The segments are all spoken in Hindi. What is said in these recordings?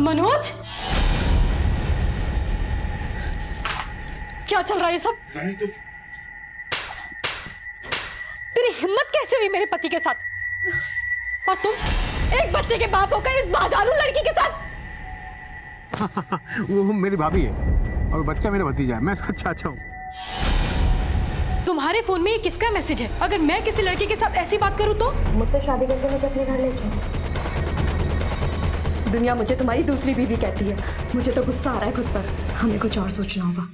मनोज, क्या चल रहा है ये सब? रानी तो तेरी हिम्मत कैसे हुई मेरे पति के साथ? और तुम एक बच्चे के बाप होकर इस बाजारू लड़की के साथ? वो मेरी भाभी है और बच्चा मेरा भतीजा है। मैं उसका चाचा हूँ। तुम्हारे फोन में ये किसका मैसेज है? अगर मैं किसी लड़के के साथ ऐसी बात करूं तो? मुझसे शादी करके मुझे अपने घर ले जाओ। दुनिया मुझे तुम्हारी दूसरी बीवी कहती है। मुझे तो गुस्सा आ रहा है खुद पर। हमें कुछ और सोचना होगा।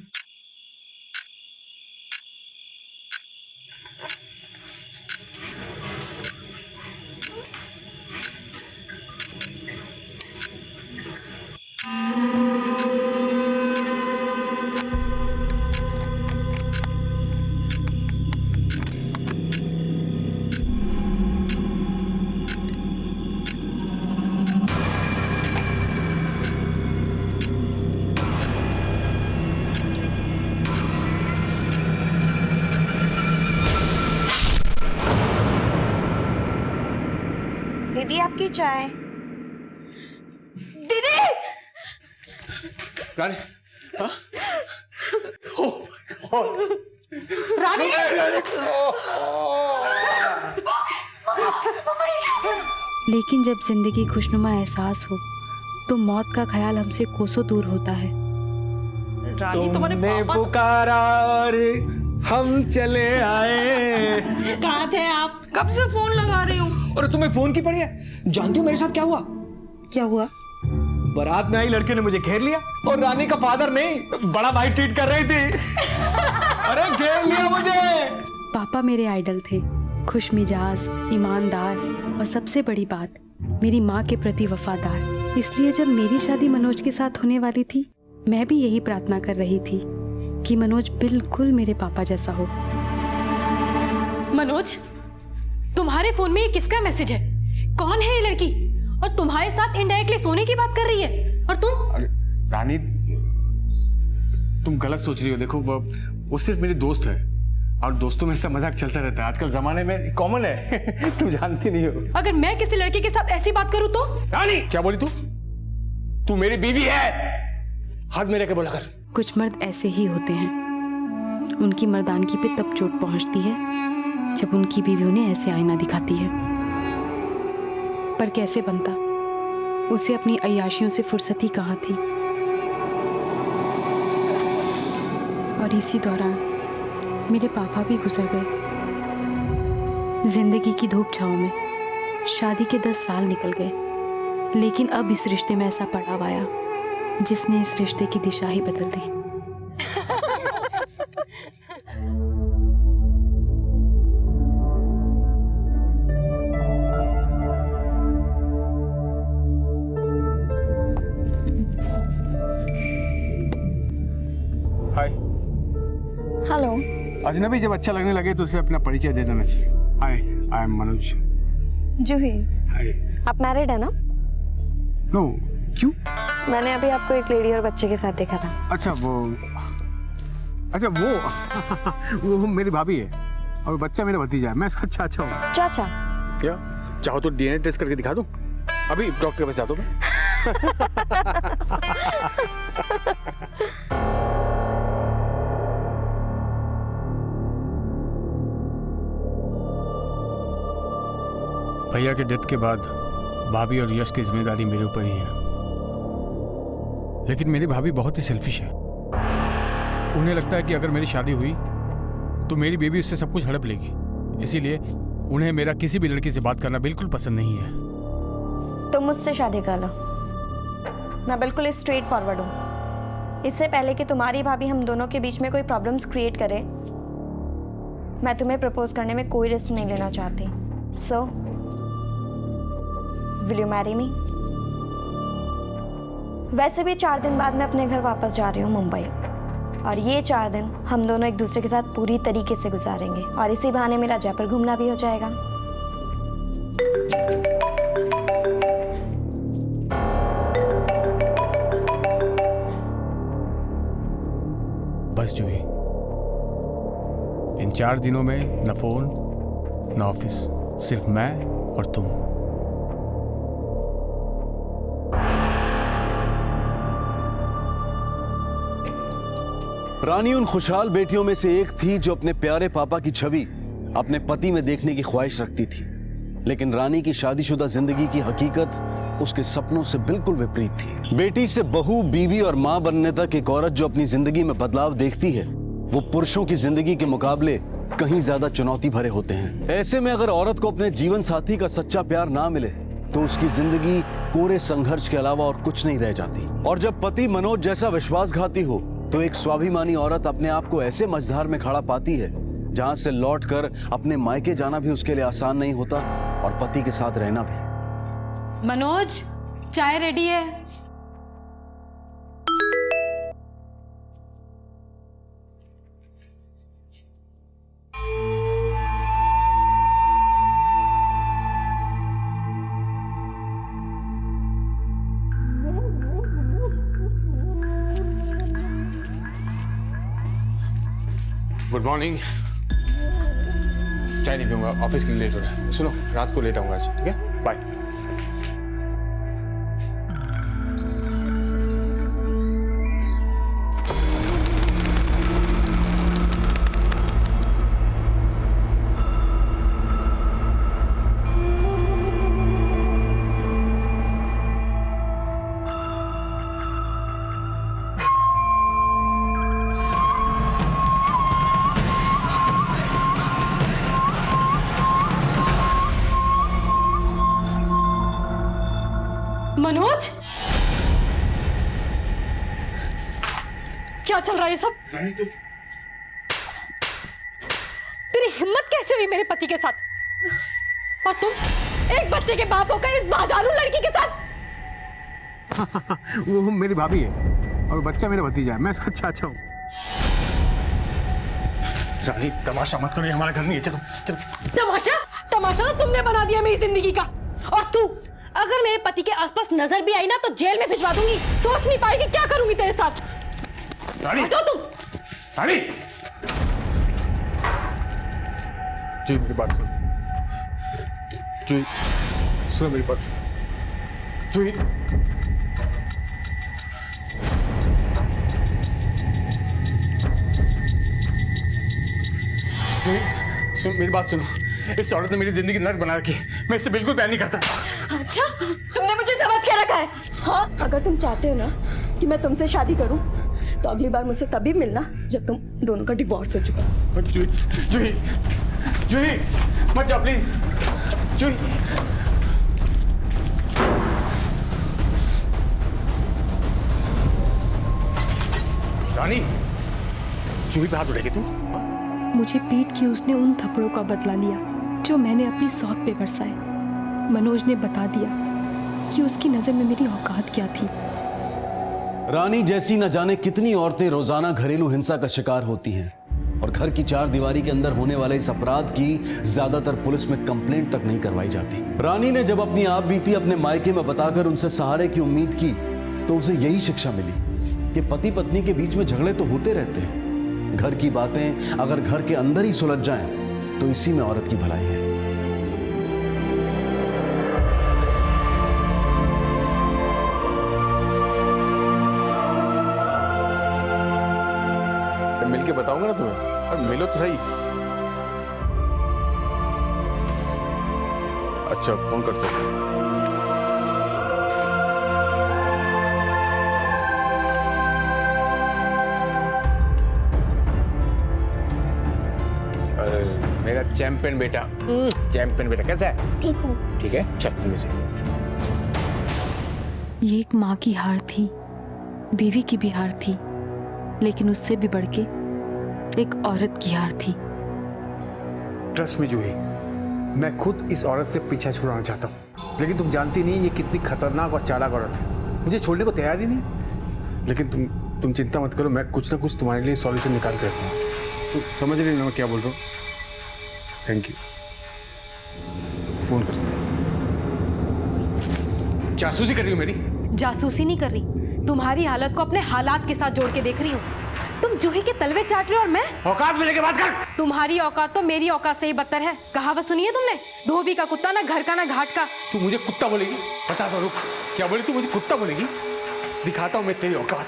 दीदी आपकी चाय। दीदी! रानी, हाँ? Oh my God! रानी! लेकिन जब जिंदगी खुशनुमा एहसास हो तो मौत का ख्याल हमसे कोसों दूर होता है। रानी तुम्हारे पापा पुकारा और हम चले आए। कहाँ थे आप? कब से फोन लगा रही हूँ। और तुम्हें फोन की पड़ी है? जानती हो मेरे साथ क्या हुआ? क्या हुआ? बारात में आई लड़के ने मुझे घेर लिया और रानी का फादर नहीं, बड़ा भाई ट्रीट कर रही थी। अरे घेर लिया मुझे। पापा मेरे आइडल थे, खुश मिजाज, ईमानदार और सबसे बड़ी बात मेरी माँ के प्रति वफादार। इसलिए जब मेरी शादी मनोज के साथ होने वाली थी, मैं भी यही प्रार्थना कर रही थी कि मनोज बिल्कुल मेरे पापा जैसा हो। मनोज, तुम्हारे फोन में ये किसका मैसेज है? कौन है ये लड़की? और तुम्हारे साथ इनडायरेक्टली सोने की बात कर रही है? और तुम? अरे रानी, तुम गलत सोच रही हो। देखो वो सिर्फ मेरी दोस्त है और दोस्तों में ऐसा मजाक चलता रहता है। आजकल जमाने में कॉमन है। तुम जानती नहीं हो। अगर मैं किसी लड़के के साथ ऐसी बात करूं तो? रानी, क्या बोली तू? तू मेरी बीवी है। हाथ में लेके बोला कर। कुछ मर्द ऐसे ही होते हैं। उनकी मर्दानगी पे तब चोट पहुंचती है जब उनकी बीवी उन्हें ऐसे आईना दिखाती है। पर कैसे बनता? उसे अपनी अय्याशियों से फुर्सत ही कहाँ थी। और इसी दौरान मेरे पापा भी गुजर गए। जिंदगी की धूप छांव में शादी के 10 साल निकल गए, लेकिन अब इस रिश्ते में ऐसा पड़ाव आया जिसने इस रिश्ते की दिशा ही बदल दी। हाय। हेलो। अजनबी जब अच्छा लगने लगे तो उसे अपना परिचय दे देना चाहिए। हाय, आई एम मनोज। जूही, हाय। आप मैरिड है ना? नो, क्यों? मैंने अभी आपको एक लेडी और बच्चे के साथ देखा था। अच्छा वो मेरी भाभी है और बच्चा मेरा भतीजा है। मैं उसका चाचा हूँ। चाचा? क्या चाहो तो डीएनए टेस्ट करके दिखा दूं? अभी डॉक्टर के पास जाता हूं मैं। भैया के डेथ के बाद भाभी और यश की जिम्मेदारी मेरे ऊपर ही है। लेकिन मेरी भाभी बहुत ही सेल्फिश है। उन्हें लगता है कि अगर मेरी शादी हुई तो मेरी बेबी उससे सब कुछ हड़प लेगी। इसीलिए उन्हें मेरा किसी भी लड़की से बात करना बिल्कुल पसंद नहीं है। तुम मुझसे शादी कर लो। मैं बिल्कुल स्ट्रेट फॉरवर्ड हूँ। इससे पहले कि तुम्हारी भाभी हम दोनों के बीच में कोई प्रॉब्लम्स क्रिएट करे, मैं तुम्हें प्रपोज करने में कोई रिस्क नहीं लेना चाहती। So will you marry me? वैसे भी 4 दिन बाद मैं अपने घर वापस जा रही हूँ मुंबई, और ये 4 दिन हम दोनों एक दूसरे के साथ पूरी तरीके से गुजारेंगे, और इसी बहाने मेरा जयपुर घूमना भी हो जाएगा। बस जूही, इन 4 दिनों में न फोन न ऑफिस, सिर्फ मैं और तुम। रानी उन खुशहाल बेटियों में से एक थी जो अपने प्यारे पापा की छवि अपने पति में देखने की ख्वाहिश रखती थी। लेकिन रानी की शादीशुदा जिंदगी की हकीकत उसके सपनों से बिल्कुल विपरीत थी। बेटी से बहू, बीवी और मां बनने तक एक औरत जो अपनी जिंदगी में बदलाव देखती है, वो पुरुषों की जिंदगी के मुकाबले कहीं ज्यादा चुनौती भरे होते हैं। ऐसे में अगर औरत को अपने जीवन साथी का सच्चा प्यार ना मिले तो उसकी जिंदगी कोरे संघर्ष के अलावा और कुछ नहीं रह जाती। और जब पति मनोज जैसा विश्वासघाती हो तो एक स्वाभिमानी औरत अपने आप को ऐसे मझधार में खड़ा पाती है जहां से लौटकर अपने मायके जाना भी उसके लिए आसान नहीं होता और पति के साथ रहना भी। मनोज, चाय रेडी है। Good morning. चाय नहीं पीऊंगा, ऑफिस के लिए लेट हो रहा है। सुनो, रात को लेट आऊंगा आज, ठीक है? बाय। मनोज, क्या चल रहा है ये सब? तेरी हिम्मत कैसे हुई मेरे पति के साथ? और तुम एक बच्चे के बाप होकर इस बाजारू लड़की के साथ? वो मेरी भाभी है और बच्चा मेरा भतीजा है। मैं उसका चाचा हूँ। रानी, तमाशा मत करो, ये हमारा घर नहीं है। चलो चलो। तमाशा? तमाशा तो तुमने बना दिया मेरी जिंदगी का। और तू अगर मेरे पति के आसपास नजर भी आई ना तो जेल में भिजवा दूंगी। सोच नहीं पाएगी क्या करूंगी तेरे साथ। रानी, हटो तुम। रानी, जी मेरी बात सुनो। जी सुनो मेरी बात। जी सुन, मेरी बात सुनो। इस औरत ने मेरी जिंदगी नर्क बना रखी। मैं इससे बिल्कुल प्यार नहीं करता। अच्छा, तुमने मुझे समझ के रखा है? हाँ, अगर तुम चाहते हो ना कि मैं तुमसे शादी करूं तो अगली बार मुझसे तभी मिलना जब तुम दोनों का डिवोर्स हो चुका। जूही, जूही, जूही, मत जा प्लीज। जूही, रानी, जूही पे हाथ उठाएगी तू? मुझे पीट के उसने उन थप्पड़ों का बदला लिया जो मैंने अपनी सौत पे बरसाए। मनोज ने बता दिया कि उसकी नजर में मेरी औकात क्या थी। रानी जैसी न जाने कितनी औरतें रोजाना घरेलू हिंसा का शिकार होती हैं और घर की चार दीवारी के अंदर होने वाले इस अपराध की ज्यादातर पुलिस में कंप्लेंट तक नहीं करवाई जाती। रानी ने जब अपनी आप बीती अपने मायके में बताकर उनसे सहारे की उम्मीद की तो उसे यही शिक्षा मिली कि पति पत्नी के बीच में झगड़े तो होते रहते हैं। घर की बातें अगर घर के अंदर ही सुलझ जाएं तो इसी में औरत की भलाई है। मिलके बताऊंगा ना तुम्हें। और मिलो तो सही। अच्छा, फोन करते हो। मेरा चैंपियन बेटा। चैंपियन बेटा कैसा है? ठीक हूँ। ठीक है, चल अंदर से। ये एक माँ की हार थी, बीवी की भी हार थी, लेकिन उससे भी बढ़ के एक औरत की हार थी। ट्रस्ट में जूही, मैं खुद इस औरत से पीछा छुड़ाना चाहता हूँ, लेकिन तुम जानती नहीं ये कितनी खतरनाक और चालाक औरत है। मुझे छोड़ने को तैयार ही नहीं। लेकिन तुम चिंता मत करो, मैं कुछ ना कुछ तुम्हारे लिए सॉल्यूशन निकाल के रखता हूँ। तुम समझ रही हो ना मैं क्या बोल रहा हूँ? Thank you. फोन कर। जासूसी कर रही हो मेरी? जासूसी नहीं कर रही, तुम्हारी हालत को अपने हालात के साथ जोड़ के देख रही हूँ। तुम जूही के तलवे चाट रहे हो और मैं औकात में लेके बात कर। तुम्हारी औकात तो मेरी औकात से ही बदतर है। कहावत सुनी है तुमने? धोबी का कुत्ता ना घर का ना घाट का। तू मुझे कुत्ता बोलेगी? बता दो, रुक। क्या बोली? तू मुझे कुत्ता बोलेगी? दिखाता हूं मैं तेरी औकात।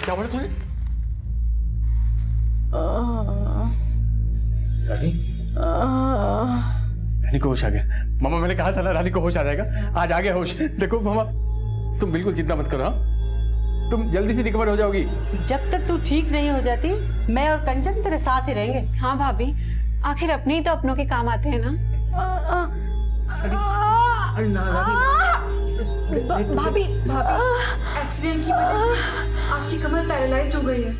क्या बोला तूने? रानी रानी को होश आ गया। मामा मैंने कहा था ना रानी को होश आ जाएगा, आज आ गया होश। देखो मामा तुम बिल्कुल चिंता मत करो, हाँ तुम जल्दी से रिकवर हो जाओगी। जब तक तू ठीक नहीं हो जाती मैं और कंचन तेरे साथ ही रहेंगे। हाँ भाभी, आखिर अपने ही तो अपनों के काम आते हैं ना। अरे ना रानी। भाभी भाभी एक्सीडेंट की वजह से आपकी कमर पैरालाइज्ड हो गई है।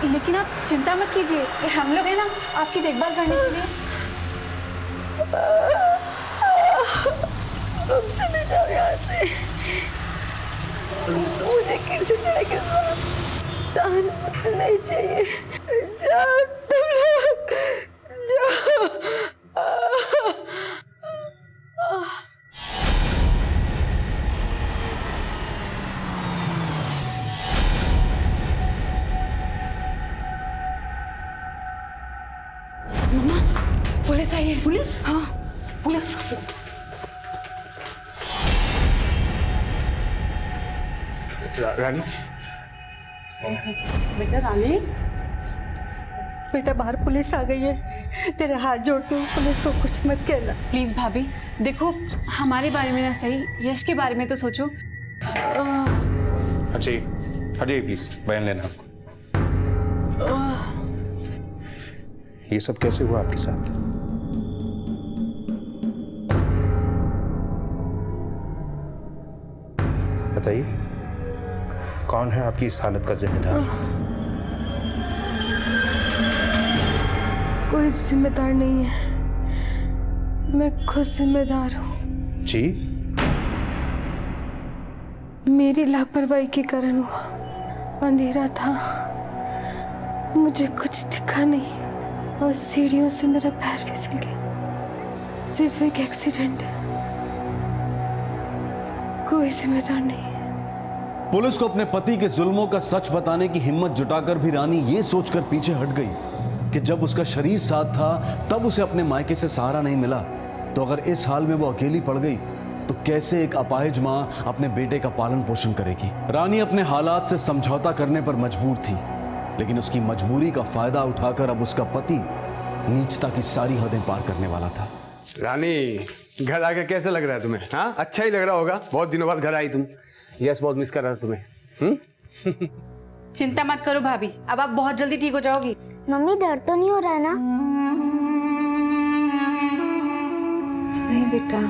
लेकिन आप चिंता मत कीजिए, हम लोग हैं ना आपकी देखभाल करने के लिए। तुम चले जाओ यहाँ से, मुझे किसी तरह के जान मुझे नहीं चाहिए। जाओ तुम लोग, जाओ। पुलिस आई है। पुलिस? हाँ पुलिस। रानी बेटा रानी, बेटा बाहर पुलिस आ गई है, तेरे हाथ जोड़ती हूँ पुलिस को कुछ मत कहना। प्लीज भाभी देखो, हमारे बारे में ना सही, यश के बारे में तो सोचो। अजय अजय प्लीज बयान लेना आपको। ये सब कैसे हुआ आपके साथ? बताइए, कौन है आपकी इस हालत का जिम्मेदार? कोई जिम्मेदार नहीं है, मैं खुद जिम्मेदार हूँ। जी? मेरी लापरवाही के कारण हुआ। अंधेरा था, मुझे कुछ दिखा नहीं और सीढ़ियों से मेरा पैर फिसल गया। सिर्फ एक एक्सीडेंट है, कोई जिम्मेदार नहीं है। पुलिस को अपने पति के जुल्मों का सच बताने की हिम्मत जुटाकर भी रानी ये सोचकर पीछे हट गई कि जब उसका शरीर साथ था तब उसे अपने मायके से सहारा नहीं मिला, तो अगर इस हाल में वो अकेली पड़ गई तो कैसे एक अपाहिज मां अपने बेटे का पालन पोषण करेगी। रानी अपने हालात से समझौता करने पर मजबूर थी, लेकिन उसकी मजबूरी का फायदा उठाकर अब उसका पति नीचता की सारी हदें पार करने वाला था। रानी घर आके कैसे लग रहा है तुम्हें? हाँ अच्छा ही लग रहा होगा, बहुत दिनों बाद घर आई तुम। यस बहुत मिस कर रहा था तुम्हें। चिंता मत करो भाभी, अब आप बहुत जल्दी ठीक हो जाओगी। मम्मी दर्द तो नहीं हो रहा ना? नहीं बेटा।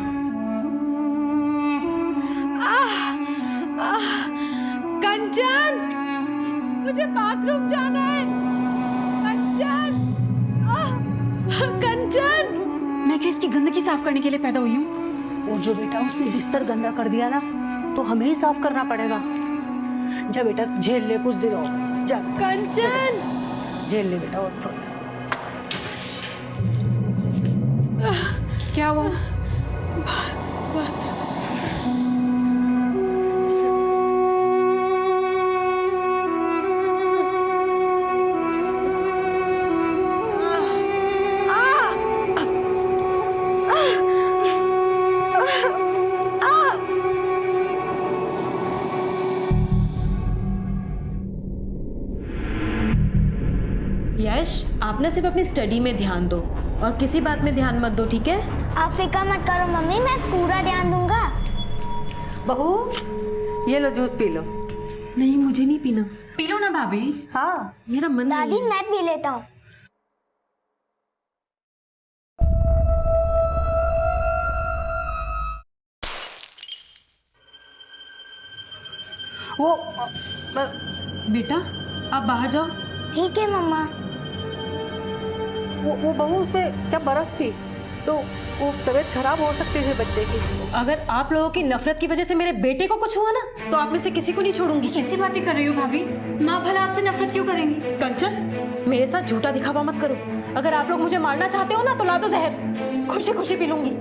कंचन, मुझे बाथरूम जाना है। कंचन, कंचन। मैं क्या इसकी गंदगी साफ करने के लिए पैदा हुई हूँ? वो जो बेटा उसने बिस्तर गंदा कर दिया ना, तो हमें ही साफ करना पड़ेगा। जा बेटा झेल ले कुछ दिन और, जा कंचन, झेल ले बेटा और थोड़ा। क्या हुआ? यश, आप ना सिर्फ अपनी स्टडी में ध्यान दो और किसी बात में ध्यान मत दो, ठीक है? आप फिक्र मत करो मम्मी, मैं पूरा ध्यान दूंगा। बहू ये लो जूस पी लो। नहीं मुझे नहीं पीना। पी लो ना भाभी। हाँ मेरा मन नहीं दादी मैं पी लेता हूँ। वो बेटा आप बाहर जाओ। ठीक है मम्मा। वो बहू उसमें क्या बर्फ थी, तो वो तबीयत खराब हो सकती थी बच्चे की। अगर आप लोगों की नफरत की वजह से मेरे बेटे को कुछ हुआ ना, तो आप में से किसी को नहीं छोड़ूंगी। कैसी बातें कर रही हो भाभी? माँ भला आपसे नफरत क्यों करेंगी? कंचन, मेरे साथ झूठा दिखावा मत करो। अगर आप लोग मुझे मारना चाहते हो ना, तो ला दो जहर, खुशी खुशी पी लूंगी,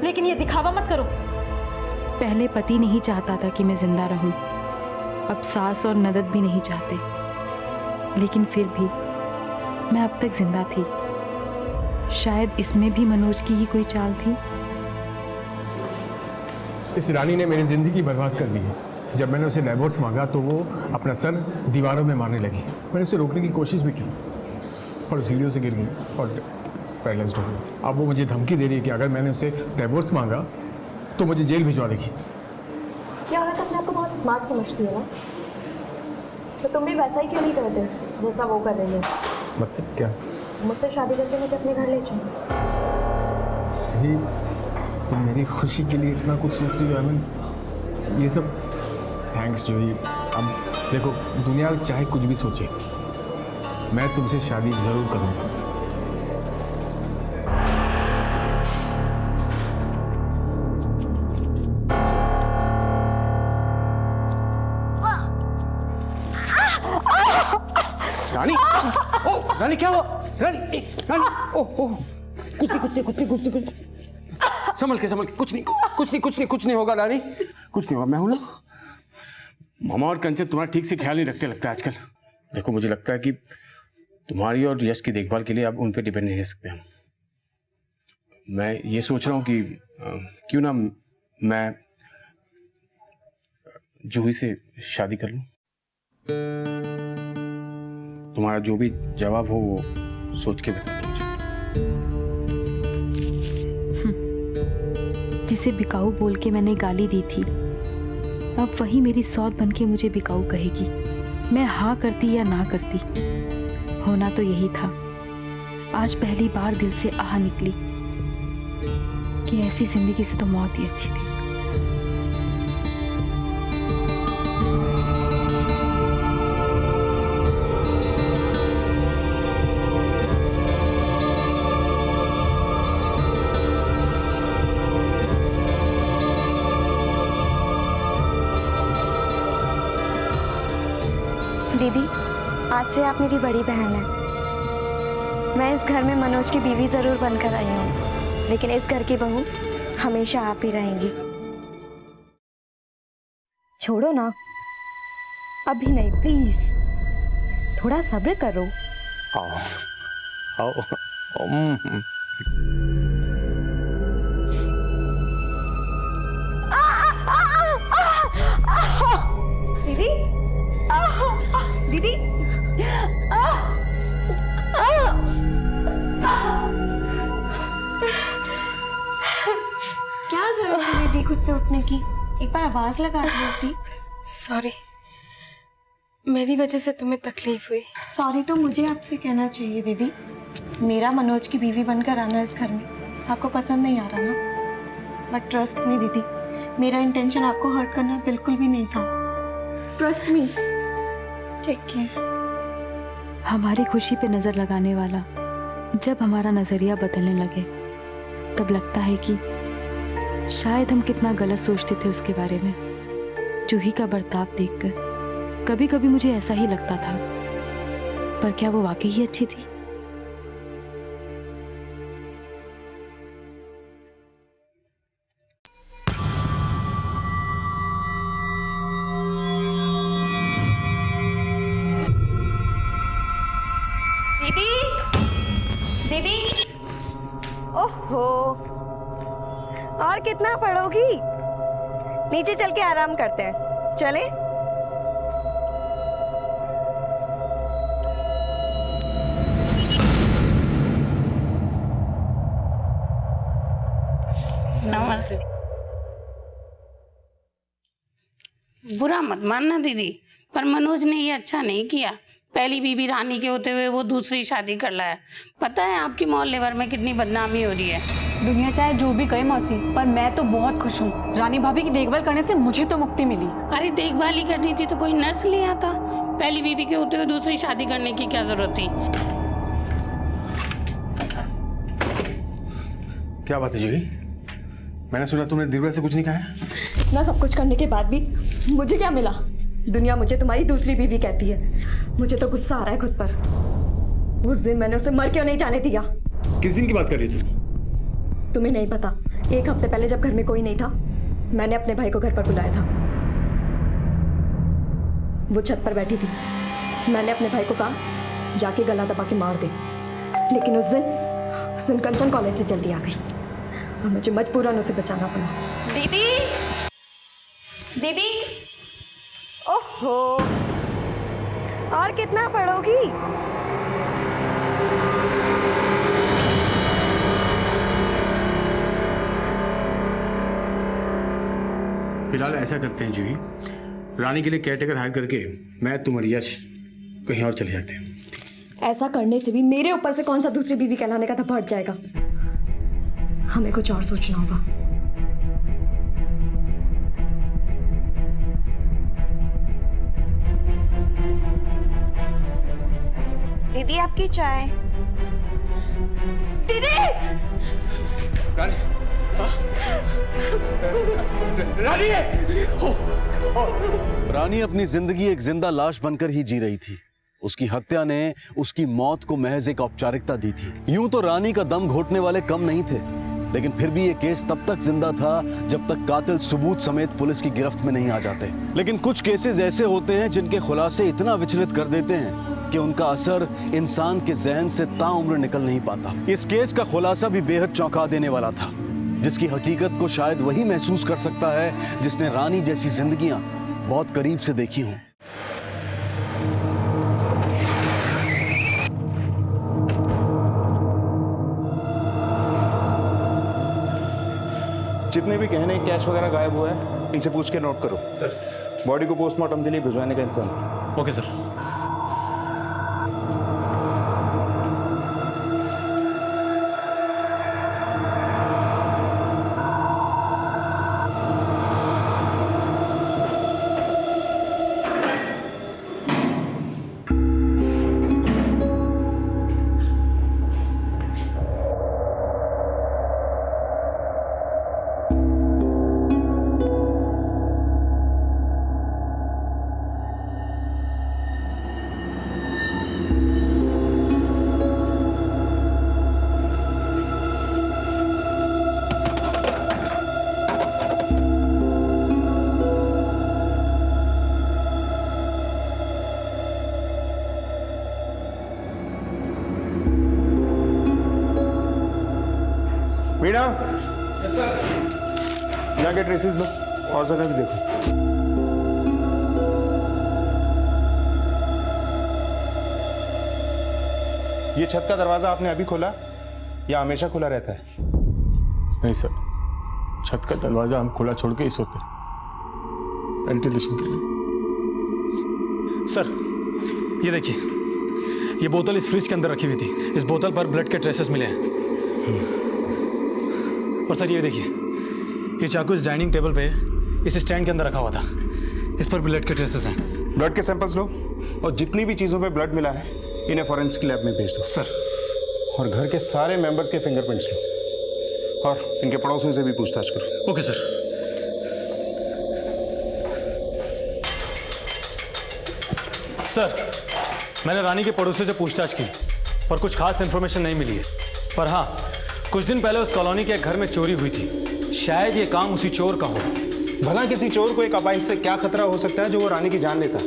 लेकिन ये दिखावा मत करो। पहले पति नहीं चाहता था कि मैं जिंदा रहूं, अब सास और नदद भी नहीं चाहते, लेकिन फिर भी मैं अब तक जिंदा थी। शायद इसमें भी मनोज की ही कोई चाल थी। इस रानी ने मेरी जिंदगी बर्बाद कर दी है। जब मैंने उसे डाइवोर्स मांगा तो वो अपना सर दीवारों में मारने लगी। मैंने उसे रोकने की कोशिश भी की और सीढ़ियों से गिर गई और पैरालाइज्ड हो गई। अब वो मुझे धमकी दे रही है कि अगर मैंने उसे डाइवोर्स मांगा तो मुझे जेल भिजवा देगी। क्या औरत अपने आप को बहुत स्मार्ट समझती है ना, तो तुम भी वैसा ही क्यों नहीं करते जैसा वो कर रही है? मतलब क्या? मुझसे शादी करके मुझे अपने घर ले चलो। ये तुम मेरी खुशी के लिए इतना कुछ सोच रही हो। आई मीन ये सब थैंक्स जूही। अब देखो, दुनिया चाहे कुछ भी सोचे, मैं तुमसे शादी जरूर करूंगा। रानी, ओ रानी क्या हुआ? रानी, रानी, ओ कुछ नहीं, संभल के कुछ नहीं होगा रानी, कुछ नहीं होगा। मैं हूं ना। मामा और कंचन तुम्हारा ठीक से ख्याल नहीं रखते लगता है आजकल। देखो, मुझे लगता है कि तुम्हारी और यश की देखभाल के लिए अब उन पे डिपेंड नहीं रह सकते हम। मैं ये सोच रहा हूँ कि क्यों ना मैं जूही से शादी कर लूं। तुम्हारा जो भी जवाब हो वो सोच के बता दो मुझे। जिसे बिकाऊ बोल के मैंने गाली दी थी, अब वही मेरी सौत बन के मुझे बिकाऊ कहेगी। मैं हाँ करती या ना करती, होना तो यही था। आज पहली बार दिल से आह निकली कि ऐसी जिंदगी से तो मौत ही अच्छी थी। दीदी, आज से आप मेरी बड़ी बहन हैं। मैं इस घर में मनोज की बीवी जरूर बनकर आई हूँ, लेकिन इस घर की बहू हमेशा आप ही रहेंगी। छोड़ो ना, अभी नहीं, प्लीज थोड़ा सब्र करो। आओ। दीदी, दीदी, क्या जरूरत है दीदी खुद से उठने की? एक बार आवाज लगा दी होती। सॉरी, मेरी वजह से तुम्हें तकलीफ हुई। सॉरी तो मुझे आपसे कहना चाहिए दीदी। मेरा मनोज की बीवी बनकर आना इस घर में आपको पसंद नहीं आ रहा ना? बट ट्रस्ट मी दीदी, मेरा इंटेंशन आपको हर्ट करना बिल्कुल भी नहीं था। Trust me. Take care. हमारी खुशी पे नजर लगाने वाला जब हमारा नजरिया बदलने लगे, तब लगता है कि शायद हम कितना गलत सोचते थे उसके बारे में। जूही का बर्ताव देखकर कभी कभी मुझे ऐसा ही लगता था, पर क्या वो वाकई ही अच्छी थी? दीदी, दीदी, ओहो, और कितना पढ़ोगी? नीचे चल के आराम करते हैं, चले? नमस्ते। बुरा मत मानना दीदी, पर मनोज ने ये अच्छा नहीं किया। पहली बीबी रानी के होते हुए वो दूसरी शादी कर लाया। पता है आपकी मोहल्ले भर में कितनी बदनामी हो रही है। दुनिया चाहे जो भी कहे मौसी, पर मैं तो बहुत खुश हूँ। रानी भाभी की देखभाल करने से मुझे तो मुक्ति मिली। अरे देखभाल ही करनी थी तो कोई नर्स ले आता। पहली बीबी के होते हुए दूसरी शादी करने की क्या जरूरत थी? क्या बात है जूही? मैंने सुना तुमने दिव्या से कुछ नहीं कहा है? ना सब कुछ करने के बाद भी मुझे क्या मिला? दुनिया मुझे तुम्हारी दूसरी बीवी कहती है। मुझे तो गुस्सा आ रहा है खुद पर। उस दिन मैंने उसे मर क्यों नहीं जाने दिया? किस दिन की बात कर रही तुम? तुम्हें नहीं पता, एक हफ्ते पहले जब घर में कोई नहीं था, मैंने अपने भाई को घर पर बुलाया था। वो छत पर बैठी थी। मैंने अपने भाई को कहा जाके गला दबा के मार दे, लेकिन उस दिन कंचन कॉलेज से जल्दी आ गई और मुझे मजबूरन उसे बचाना पड़ा। दीदी, दीदी, ओहो, और कितना पढ़ोगी? फिलहाल ऐसा करते हैं जूही, रानी के लिए केयरटेकर हायर करके मैं तुम और यश कहीं और चले जाते हैं। ऐसा करने से भी मेरे ऊपर से कौन सा दूसरी बीवी कहलाने का था बढ़ जाएगा। हमें कुछ और सोचना होगा। दीदी आपकी चाय। दीदी! रानी अपनी जिंदगी एक जिंदा लाश बनकर ही जी रही थी। उसकी हत्या ने उसकी मौत को महज एक औपचारिकता दी थी। यूं तो रानी का दम घोटने वाले कम नहीं थे, लेकिन फिर भी ये केस तब तक जिंदा था जब तक कातिल सबूत समेत पुलिस की गिरफ्त में नहीं आ जाते। लेकिन कुछ केसेस ऐसे होते हैं जिनके खुलासे इतना विचलित कर देते हैं कि उनका असर इंसान के जहन से ताउम्र निकल नहीं पाता। इस केस का खुलासा भी बेहद चौंका देने वाला था, जिसकी हकीकत को शायद वही महसूस कर सकता है जिसने रानी जैसी जिंदगियां बहुत करीब से देखी हों। जितने भी गहने कैश वगैरह गायब हुआ है, इनसे पूछ के नोट करो। सर, बॉडी को पोस्टमार्टम के लिए भिजवाने का इंतजाम। Okay sir. Meena, yes sir. यहाँ के ट्रेसेस लो और जगह भी देखो। ये छत का दरवाजा आपने अभी खोला या हमेशा खुला रहता है? नहीं सर, छत का दरवाजा हम खुला छोड़ के ही सोते वेंटिलेशन के लिए। सर ये देखिए, ये बोतल इस फ्रिज के अंदर रखी हुई थी। इस बोतल पर ब्लड के ट्रेसेस मिले हैं। और सर ये देखिए, ये चाकू इस डाइनिंग टेबल पे इस स्टैंड के अंदर रखा हुआ था। इस पर ब्लड के ट्रेसेस हैं। ब्लड के सैंपल्स लो और जितनी भी चीज़ों पे ब्लड मिला है इन्हें फॉरेंसिक लैब में भेज दो। सर। और घर के सारे मेंबर्स के फिंगरप्रिंट्स लो और इनके पड़ोसियों से भी पूछताछ करो। Okay sir. सर, मैंने रानी के पड़ोसियों से पूछताछ की पर कुछ खास इन्फॉर्मेशन नहीं मिली है। पर हाँ, कुछ दिन पहले उस कॉलोनी के एक घर में चोरी हुई थी। शायद ये काम उसी चोर का हो। भला किसी चोर को एक अपाहिज से क्या खतरा हो सकता है जो वो रानी की जान लेता?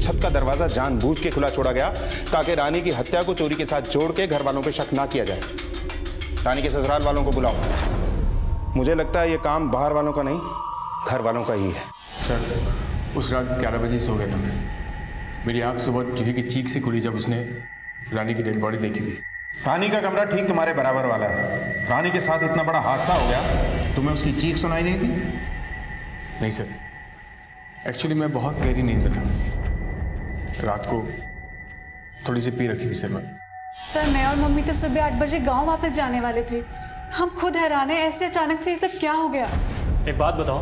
छत का दरवाजा जानबूझ के खुला छोड़ा गया ताकि रानी की हत्या को चोरी के साथ जोड़ के घर वालों पे शक ना किया जाए। रानी के ससुराल वालों को बुलाओ। मुझे लगता है ये काम बाहर वालों का नहीं, घर वालों का ही है। सर, उस रात 11 बजे सो गया था मैं। मेरी आंख सुबह जूही की चीख से खुली जब उसने रानी की डेड बॉडी देखी थी। रानी का कमरा ठीक तुम्हारे बराबर वाला है। रानी के साथ इतना बड़ा हादसा हो गया, तुम्हें उसकी चीख सुनाई नहीं थी? नहीं सर, एक्चुअली मैं बहुत गहरी नींद में था। रात को थोड़ी सी पी रखी थी सर मैं। सर, मैं और मम्मी तो सुबह 8 बजे गांव वापस जाने वाले थे। हम खुद हैरान हैं, ऐसे अचानक से ये सब क्या हो गया? एक बात बताओ,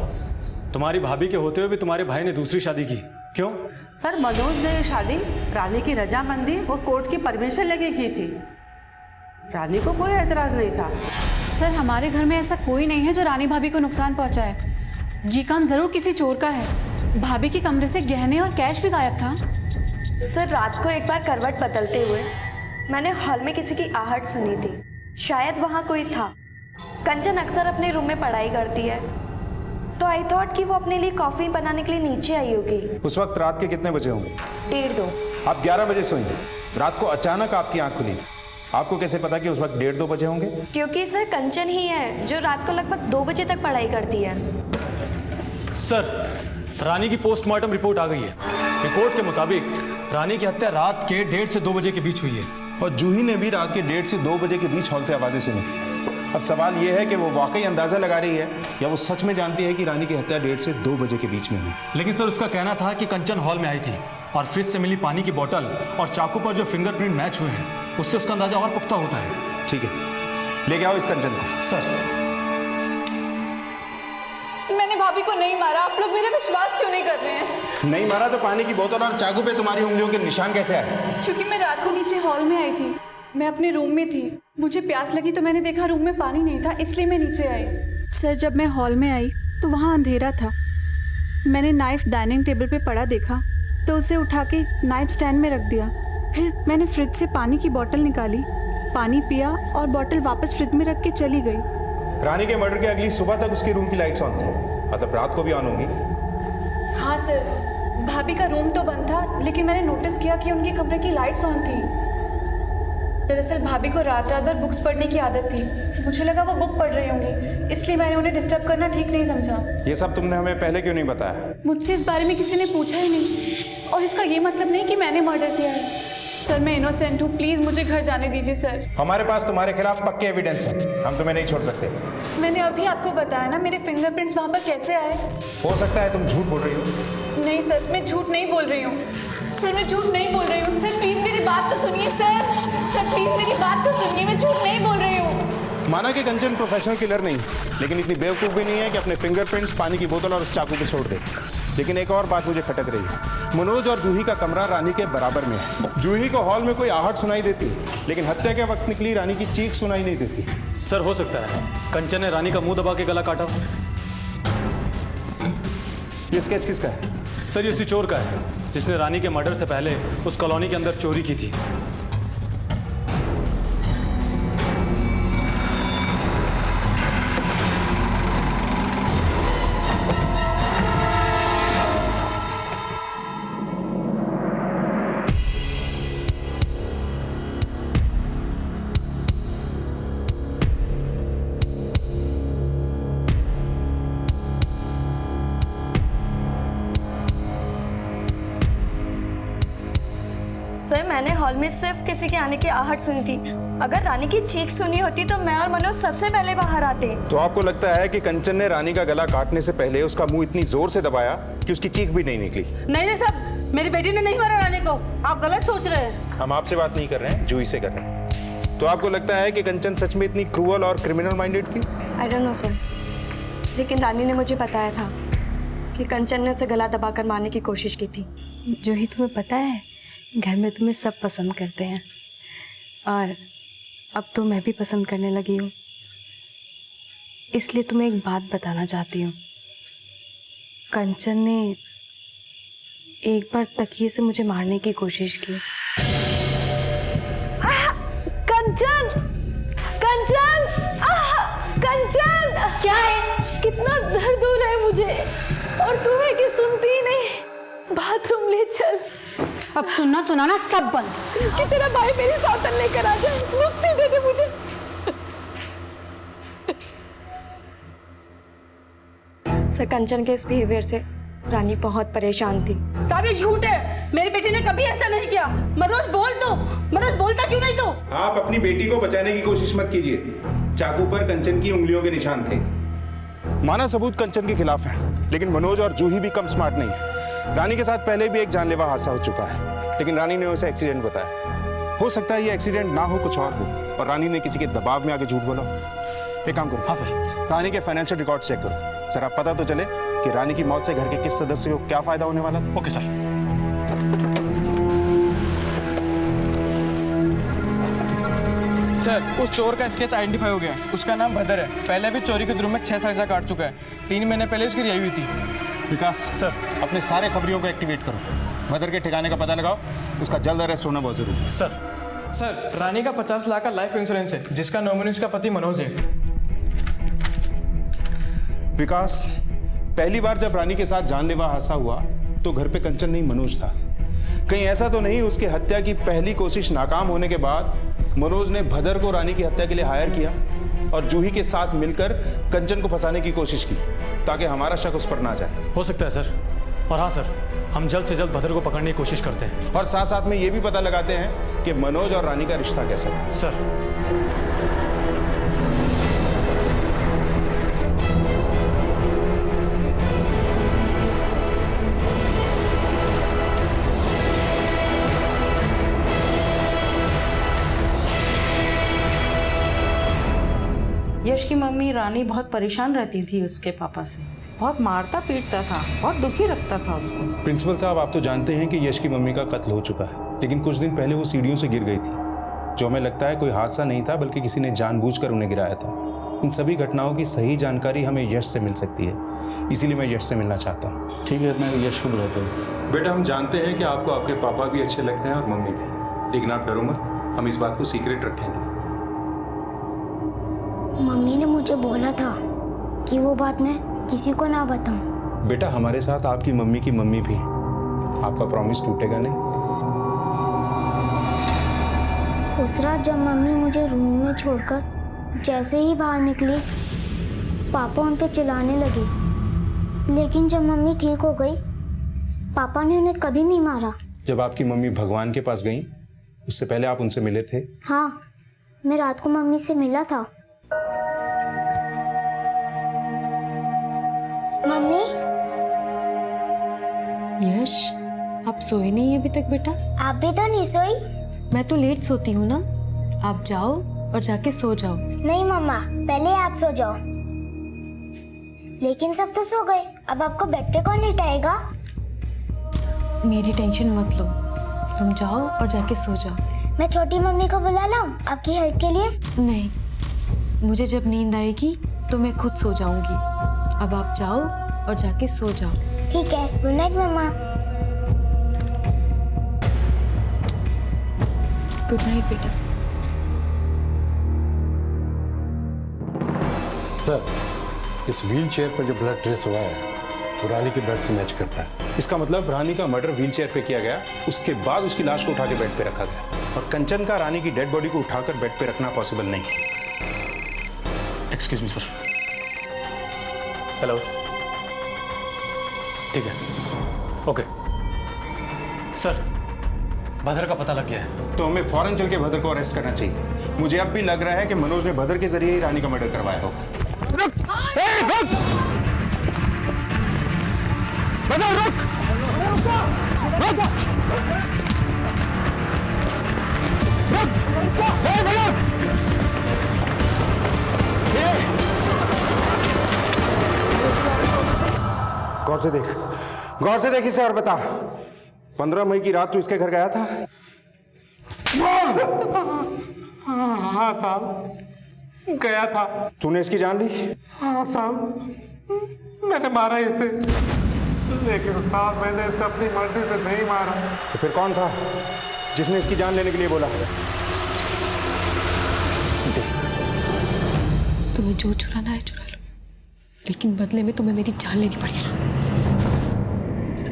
तुम्हारी भाभी के होते हुए भी तुम्हारे भाई ने दूसरी शादी की, क्यों? सर, मनोज ने ये शादी रानी की रजामंदी और कोर्ट की परमिशन लेके की थी। रानी को कोई एतराज नहीं था। सर, हमारे घर में ऐसा कोई नहीं है जो रानी भाभी को नुकसान पहुंचाए। ये काम जरूर किसी चोर का है। भाभी के कमरे से गहने और कैश भी गायब था। सर, रात को एक बार करवट बदलते हुए मैंने हॉल में किसी की आहट सुनी थी। शायद वहाँ कोई था। कंचन अक्सर अपने रूम में पढ़ाई करती है, तो आई थॉट कि वो अपने लिए कॉफी बनाने के लिए नीचे आई होगी। उस वक्त रात के कितने बजे होंगे? 1:30। आप 11 बजे सोई। रात को अचानक आपकी आंख खुली, आपको कैसे पता कि उस वक्त 1:30-2 बजे होंगे? क्योंकि सर, कंचन ही है जो रात को लगभग 2 बजे तक पढ़ाई करती है। सर, रानी की पोस्टमार्टम रिपोर्ट आ गई है। रिपोर्ट के मुताबिक रानी की हत्या रात के 1:30 से 2 बजे के बीच हुई है। और जूही ने भी रात के 1:30 से 2 बजे के बीच हॉल से आवाजें सुनी थी। अब सवाल यह है कि वो वाकई अंदाजा लगा रही है या वो सच में जानती है कि रानी की हत्या 1:30 से 2 बजे के बीच में हुई। लेकिन सर उसका कहना था कि कंचन हॉल में आई थी और फ्रिज से मिली पानी की बोतल और चाकू पर जो फिंगरप्रिंट मैच हुए हैं उससे उसका अंदाजा और पुख्ता होता है। ठीक है, लेके आओ इस कंचन को। सर मैंने भाभी को नहीं मारा, आप लोग मेरा विश्वास क्यों नहीं कर रहे हैं? नहीं मारा तो पानी की बोतल और चाकू पे तुम्हारी उंगलियों के निशान कैसे आए? क्योंकि मैं रात को नीचे हॉल में आई थी, मैं अपने रूम में थी, मुझे प्यास लगी तो मैंने देखा रूम में पानी नहीं था, इसलिए मैं नीचे आई। सर जब मैं हॉल में आई तो वहाँ अंधेरा था, मैंने नाइफ डाइनिंग टेबल पे पड़ा देखा तो उसे उठा के नाइफ स्टैंड में रख दिया। फिर मैंने फ्रिज से पानी की बोतल निकाली, पानी पिया और बोतल वापस फ्रिज में रख के चली गई। रानी के मर्डर के अगली सुबह तक उसके रूम की लाइट्स ऑन थी, मतलब रात को भी ऑन होंगी। हाँ सर, भाभी का रूम तो बंद था लेकिन मैंने नोटिस किया कि उनके कमरे की लाइट्स ऑन थी। दरअसल भाभी को रात रात भर बुक्स पढ़ने की आदत थी, मुझे लगा वो बुक पढ़ रही होंगी, इसलिए मैंने उन्हें डिस्टर्ब करना ठीक नहीं समझा। ये सब तुमने हमें पहले क्यों नहीं बताया? मुझसे इस बारे में किसी ने पूछा ही नहीं, और इसका ये मतलब नहीं कि मैंने मर्डर किया है। सर मैं इनोसेंट हूँ, प्लीज़ मुझे घर जाने दीजिए सर। हमारे पास तुम्हारे खिलाफ पक्के एविडेंस हैं, हम तुम्हें नहीं छोड़ सकते। मैंने अभी आपको बताया ना, मेरे फिंगरप्रिंट्स वहाँ पर कैसे आए? हो सकता है तुम झूठ बोल रही हो। नहीं सर, मैं झूठ नहीं बोल रही हूँ। सर मैं झूठ नहीं बोल रही हूँ। सर प्लीज़ मेरी बात तो सुनिए सर। सर प्लीज़ मेरी बात तो सुनिए, मैं झूठ नहीं बोल रही हूँ। माना कि कंचन प्रोफेशनल किलर नहीं, लेकिन इतनी बेवकूफ़ भी नहीं है कि अपने फिंगरप्रिंट्स पानी की बोतल और उस चाकू पे छोड़ दे। लेकिन एक और बात मुझे खटक रही है, मनोज और जूही का कमरा रानी के बराबर में है। जूही को हॉल में कोई आहट सुनाई देती, लेकिन हत्या के वक्त निकली रानी की चीख सुनाई नहीं देती। सर हो सकता है कंचन ने रानी का मुंह दबा के गला काटा। ये स्केच किसका है? सर ये उसी चोर का है जिसने रानी के मर्डर से पहले उस कॉलोनी के अंदर चोरी की थी। सर मैंने हॉल में सिर्फ किसी के आने की आहट सुनी थी, अगर रानी की चीख सुनी होती तो मैं और मनोज सबसे पहले बाहर आते। तो आपको लगता है कि कंचन ने रानी का गला काटने से पहले उसका मुंह इतनी जोर से दबाया कि उसकी चीख भी नहीं निकली? नहीं नहीं साहब, मेरी बेटी ने नहीं मारा रानी को, आप गलत सोच रहे हैं। हम आपसे बात नहीं कर रहे हैं, जूही से कर रहे हैं। तो आपको लगता है कि कंचन सच में इतनी क्रूअल और क्रिमिनल माइंडेड थी? आई डोंट नो सर, लेकिन रानी ने मुझे बताया था कि कंचन ने उसे गला दबाकर मारने की कोशिश की थी। जो ही तुम्हें पता है घर में तुम्हें सब पसंद करते हैं, और अब तो मैं भी पसंद करने लगी हूँ, इसलिए तुम्हें एक बात बताना चाहती हूँ। कंचन ने एक बार तकिए से मुझे मारने की कोशिश की। कंचन, कंचन, कंचन, क्या है? कितना दर्द हो रहा है मुझे, और तुम्हें कि सुनती ही नहीं। बाथरूम ले चल। अब सुनना सुनाना सब बंद। कि तेरा भाई मेरी सौतन लेकर आ जाए, मुक्ति दे दे मुझे। सर कंचन के इस बिहेवियर से रानी बहुत परेशान थी। साहब ये झूठ है, मेरी बेटी ने कभी ऐसा नहीं किया। मनोज बोल तो, मनोज बोलता क्यों नहीं तो? आप अपनी बेटी को बचाने की कोशिश मत कीजिए, चाकू पर कंचन की उंगलियों के निशान थे। माना सबूत कंचन के खिलाफ है, लेकिन मनोज और जूही भी कम स्मार्ट नहीं है। रानी के साथ पहले भी एक जानलेवा हादसा हो चुका है, लेकिन रानी ने उसे एक्सीडेंट बताया। हो सकता है ये एक्सीडेंट ना हो, कुछ और हो, और रानी ने किसी के दबाव में आके झूठ बोला। एक काम करो। हाँ सर। रानी के फाइनेंशियल रिकॉर्ड चेक करो, जरा पता तो चले कि रानी की मौत से घर के किस सदस्य को क्या फायदा होने वाला था। Okay sir. सर उस चोर का स्केच आइडेंटिफाई हो गया, उसका नाम भदर है, पहले भी चोरी के जुर्म में 6 साल काट चुका है, 3 महीने पहले उसकी रिहाई हुई थी। विकास सर अपने सारे खबरियों को एक्टिवेट करो, भदर के ठिकाने का पता लगाओ, उसका जल्द अरेस्ट होना बहुत जरूरी है। सर रानी का 50 लाख का लाइफ इंश्योरेंस है, जिसका नॉमिनी उसका पति मनोज है। विकास पहली बार जब रानी के साथ जानलेवा हादसा हुआ तो घर पे कंचन नहीं मनोज था। कहीं ऐसा तो नहीं उसकी हत्या की पहली कोशिश नाकाम होने के बाद मनोज ने भदर को रानी की हत्या के लिए हायर किया और जूही के साथ मिलकर कंचन को फंसाने की कोशिश की ताकि हमारा शक उस पर ना जाए? हो सकता है सर, और हाँ सर, हम जल्द से जल्द भद्र को पकड़ने की कोशिश करते हैं। और साथ साथ में ये भी पता लगाते हैं कि मनोज और रानी का रिश्ता कैसा था। सर यश की मम्मी रानी बहुत परेशान रहती थी उसके पापा से, बहुत मारता पीटता था, बहुत दुखी रखता था उसको। प्रिंसिपल साहब, आप तो जानते हैं कि यश की मम्मी का कत्ल हो चुका है, लेकिन कुछ दिन पहले वो सीढ़ियों से गिर गई थी, जो हमें लगता है कोई हादसा नहीं था बल्कि किसी ने जानबूझकर उन्हें गिराया था। इन सभी घटनाओं की सही जानकारी हमें यश से मिल सकती है, इसीलिए मैं यश से मिलना चाहता हूँ। ठीक है, मैं यश को बुलाता हूँ। बेटा, हम जानते हैं कि आपको आपके पापा भी अच्छे लगते हैं और मम्मी भी, लेकिन आप डरो मत, हम इस बात को सीक्रेट रखेंगे। मम्मी ने मुझे बोला था कि वो बात मैं किसी को ना बताऊं। बेटा, हमारे साथ आपकी मम्मी की मम्मी भी है, आपका प्रॉमिस टूटेगा नहीं। उस रात जब मम्मी मुझे रूम में छोड़कर जैसे ही बाहर निकली, पापा उन पे चिल्लाने लगे, लेकिन जब मम्मी ठीक हो गई, पापा ने उन्हें कभी नहीं मारा। जब आपकी मम्मी भगवान के पास गई, उससे पहले आप उनसे मिले थे? हाँ, मैं रात को मम्मी से मिला था। मम्मी। यश, आप सोए नहीं अभी तक बेटा? आप भी तो नहीं सोई? मैं तो लेट सोती हूँ ना। आप जाओ और जाके सो जाओ। नहीं मम्मा, पहले आप सो जाओ। लेकिन सब तो सो गए, अब आपको बेड पे कौन लिटाएगा? मेरी टेंशन मत लो, तुम जाओ और जाके सो जाओ। मैं छोटी मम्मी को बुला लाऊं आपकी हेल्प के लिए? नहीं, मुझे जब नींद आएगी तो मैं खुद सो जाऊंगी। अब आप जाओ और जाके सो जाओ। ठीक है, गुड नाइट मम्मा। गुड नाइट बेटा। सर, इस व्हील चेयर पर जो ब्लड ट्रेस हुआ है वो रानी के ब्लड से मैच करता है। इसका मतलब रानी का मर्डर व्हील चेयर पे किया गया, उसके बाद उसकी लाश को उठा के बेड पे रखा गया, और कंचन का रानी की डेड बॉडी को उठाकर बेड पे रखना पॉसिबल नहीं। Excuse me sir. हेलो, ठीक है, ओके सर, भद्र का पता लग गया है। तो हमें फौरन चल के भद्र को अरेस्ट करना चाहिए। मुझे अब भी लग रहा है कि मनोज ने भद्र के जरिए ही रानी का मर्डर करवाया होगा। गौर से देख इसे और बता, 15 मई की रात तू इसके घर गया था? हाँ साहब, गया था। तूने इसकी जान ली? हाँ साहब, मैंने मारा इसे, लेकिन साहब मैंने इसे अपनी मर्जी से नहीं मारा। तो फिर कौन था जिसने इसकी जान लेने के लिए बोला? तुम्हें जो चुराना है चुरा लो, लेकिन बदले में तुम्हें मेरी जान लेनी पड़ेगी।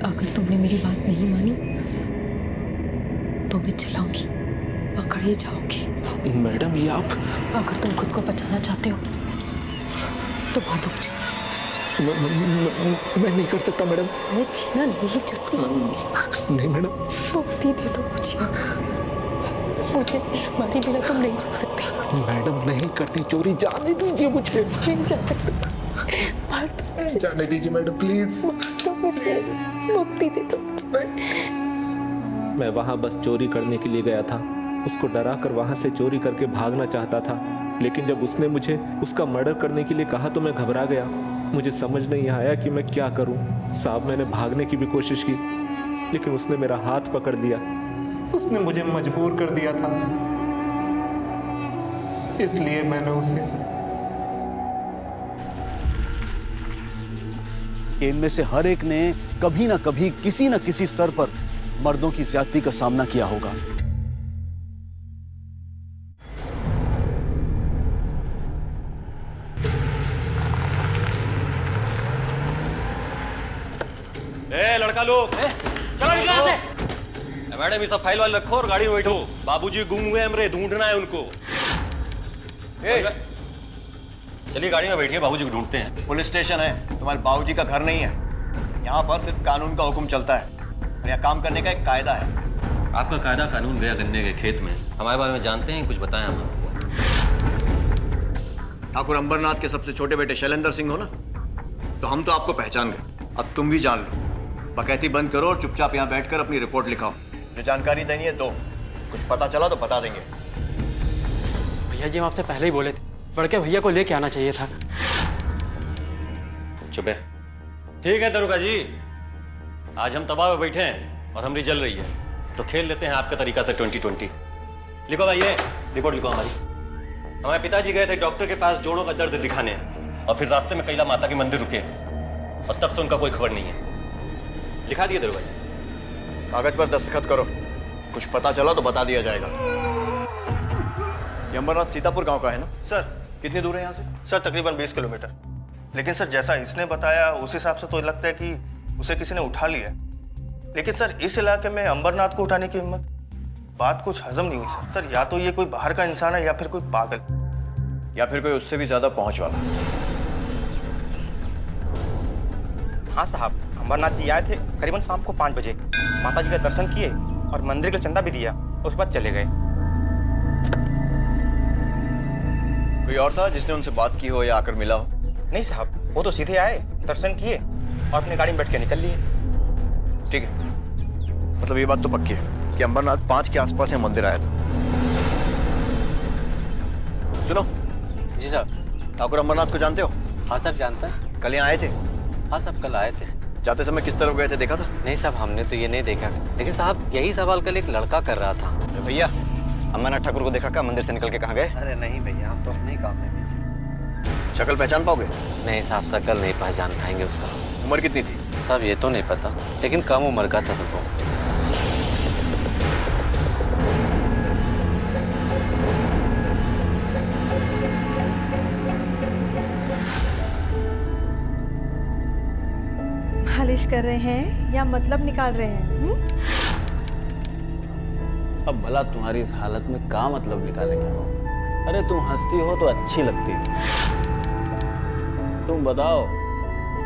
अगर तुमने मेरी बात नहीं मानी तो मैं चिल्लाऊंगी, पकड़े जाओगे। मैडम, ये आप? अगर तुम खुद को बचाना चाहते हो तो मार दो मुझे। मैं नहीं कर सकता मैडम। मैं जीना नहीं चाहती। नहीं मैडम। मुक्ति दे दो मुझे, मारे बिना तुम नहीं जा सकते। मैडम, नहीं करती चोरी, जाने दीजिए मुझे। नहीं जा सकते, मार दो मुझे। जाने दीजिए मैडम, प्लीज। तो मुझे मुक्ति दे दो मुझे। मैं वहाँ बस चोरी करने के लिए गया था, उसको डरा कर वहाँ से चोरी करके भागना चाहता था, लेकिन जब उसने मुझे उसका मर्डर करने के लिए कहा तो मैं घबरा गया। मुझे समझ नहीं आया कि मैं क्या करूं। साहब, मैंने भागने की भी कोशिश की, लेकिन उसने मेरा हाथ पकड़ लिया। उसने मुझे मजबूर कर दिया था, इसलिए मैंने उसे। इनमें से हर एक ने कभी ना कभी किसी न किसी स्तर पर मर्दों की ज्यादती का सामना किया होगा। लड़का लोग चलो निकल यहाँ से। मैडम, ये सब फाइल वाल रखो और गाड़ी में बैठो। बाबूजी गुम हुए, हमरे ढूंढना है उनको। चलिए गाड़ी में बैठिए, बाबूजी को ढूंढते हैं। पुलिस स्टेशन है, तुम्हारे बाबूजी का घर नहीं है। यहाँ पर सिर्फ कानून का हुक्म चलता है और यहाँ काम करने का एक कायदा है। आपका कायदा कानून गया गन्ने के खेत में। हमारे बारे में जानते हैं, कुछ बताएं हम आपको। ठाकुर अंबरनाथ के सबसे छोटे बेटे शैलेंद्र सिंह हो ना, तो हम तो आपको पहचान गए, अब तुम भी जान लो। बकैती बंद करो और चुपचाप यहाँ बैठकर अपनी रिपोर्ट लिखाओ। जो जानकारी देनी है दो, कुछ पता चला तो बता देंगे। भैया जी हम आपसे पहले ही बोले थे, बड़के भैया को लेके आना चाहिए था। चुप है। ठीक है दरोगा जी, आज हम तबाह में बैठे हैं और हमरी जल रही है, तो खेल लेते हैं आपका तरीका से 2020। लिखो भाई, ये रिपोर्ट लिखो हमारी। हमारे पिताजी गए थे डॉक्टर के पास जोड़ों का दर्द दिखाने, और फिर रास्ते में कैला माता के मंदिर रुके, और तब से उनका कोई खबर नहीं है। लिखा दिए दरोगा जी। कागज पर दस्तखत करो, कुछ पता चला तो बता दिया जाएगा। ये अंबरनाथ सीतापुर गांव का है ना सर? कितनी दूर है यहाँ से? सर तकरीबन 20 किलोमीटर। लेकिन सर जैसा इसने बताया उस हिसाब से तो लगता है कि उसे किसी ने उठा लिया। लेकिन सर इस इलाके में अंबरनाथ को उठाने की हिम्मत, बात कुछ हजम नहीं हुई सर। सर या तो ये कोई बाहर का इंसान है या फिर कोई पागल, या फिर कोई उससे भी ज्यादा पहुंच वाला। हाँ साहब, अंबरनाथ जी आए थे करीबन शाम को 5 बजे, माता जी का दर्शन किए और मंदिर का चंदा भी दिया, उसके बाद चले गए। कोई और था जिसने उनसे बात की हो या आकर मिला हो? नहीं साहब, वो तो सीधे आए, दर्शन किए और अपनी गाड़ी में बैठ के निकल लिए। ठीक है, मतलब ये बात तो पक्की है कि अंबरनाथ 5 के आसपास है मंदिर आया था। सुनो जी साहब। ठाकुर अंबरनाथ को जानते हो? हाँ साहब जानता है। कल यहाँ आए थे? हाँ साहब कल आए थे। जाते समय किस तरफ गए थे, देखा था? नहीं साहब हमने तो ये नहीं देखा, लेकिन साहब यही सवाल कल एक लड़का कर रहा था। भैया अंबरनाथ ठाकुर को देखा क्या? मंदिर से निकल के कहाँ गए? अरे नहीं भैया, हम तो अपने ही काम में बिजी। शक्ल पहचान पाओगे? नहीं साहब शक्ल नहीं पहचान पाएंगे उसका। उम्र कितनी थी? साहब ये तो नहीं पता, लेकिन कम उम्र का था सबको। मालिश कर रहे हैं या मतलब निकाल रहे हैं? अब भला तुम्हारी इस हालत में क्या मतलब निकालेंगे हम? अरे तुम हंसती हो तो अच्छी लगती हो। तुम बताओ,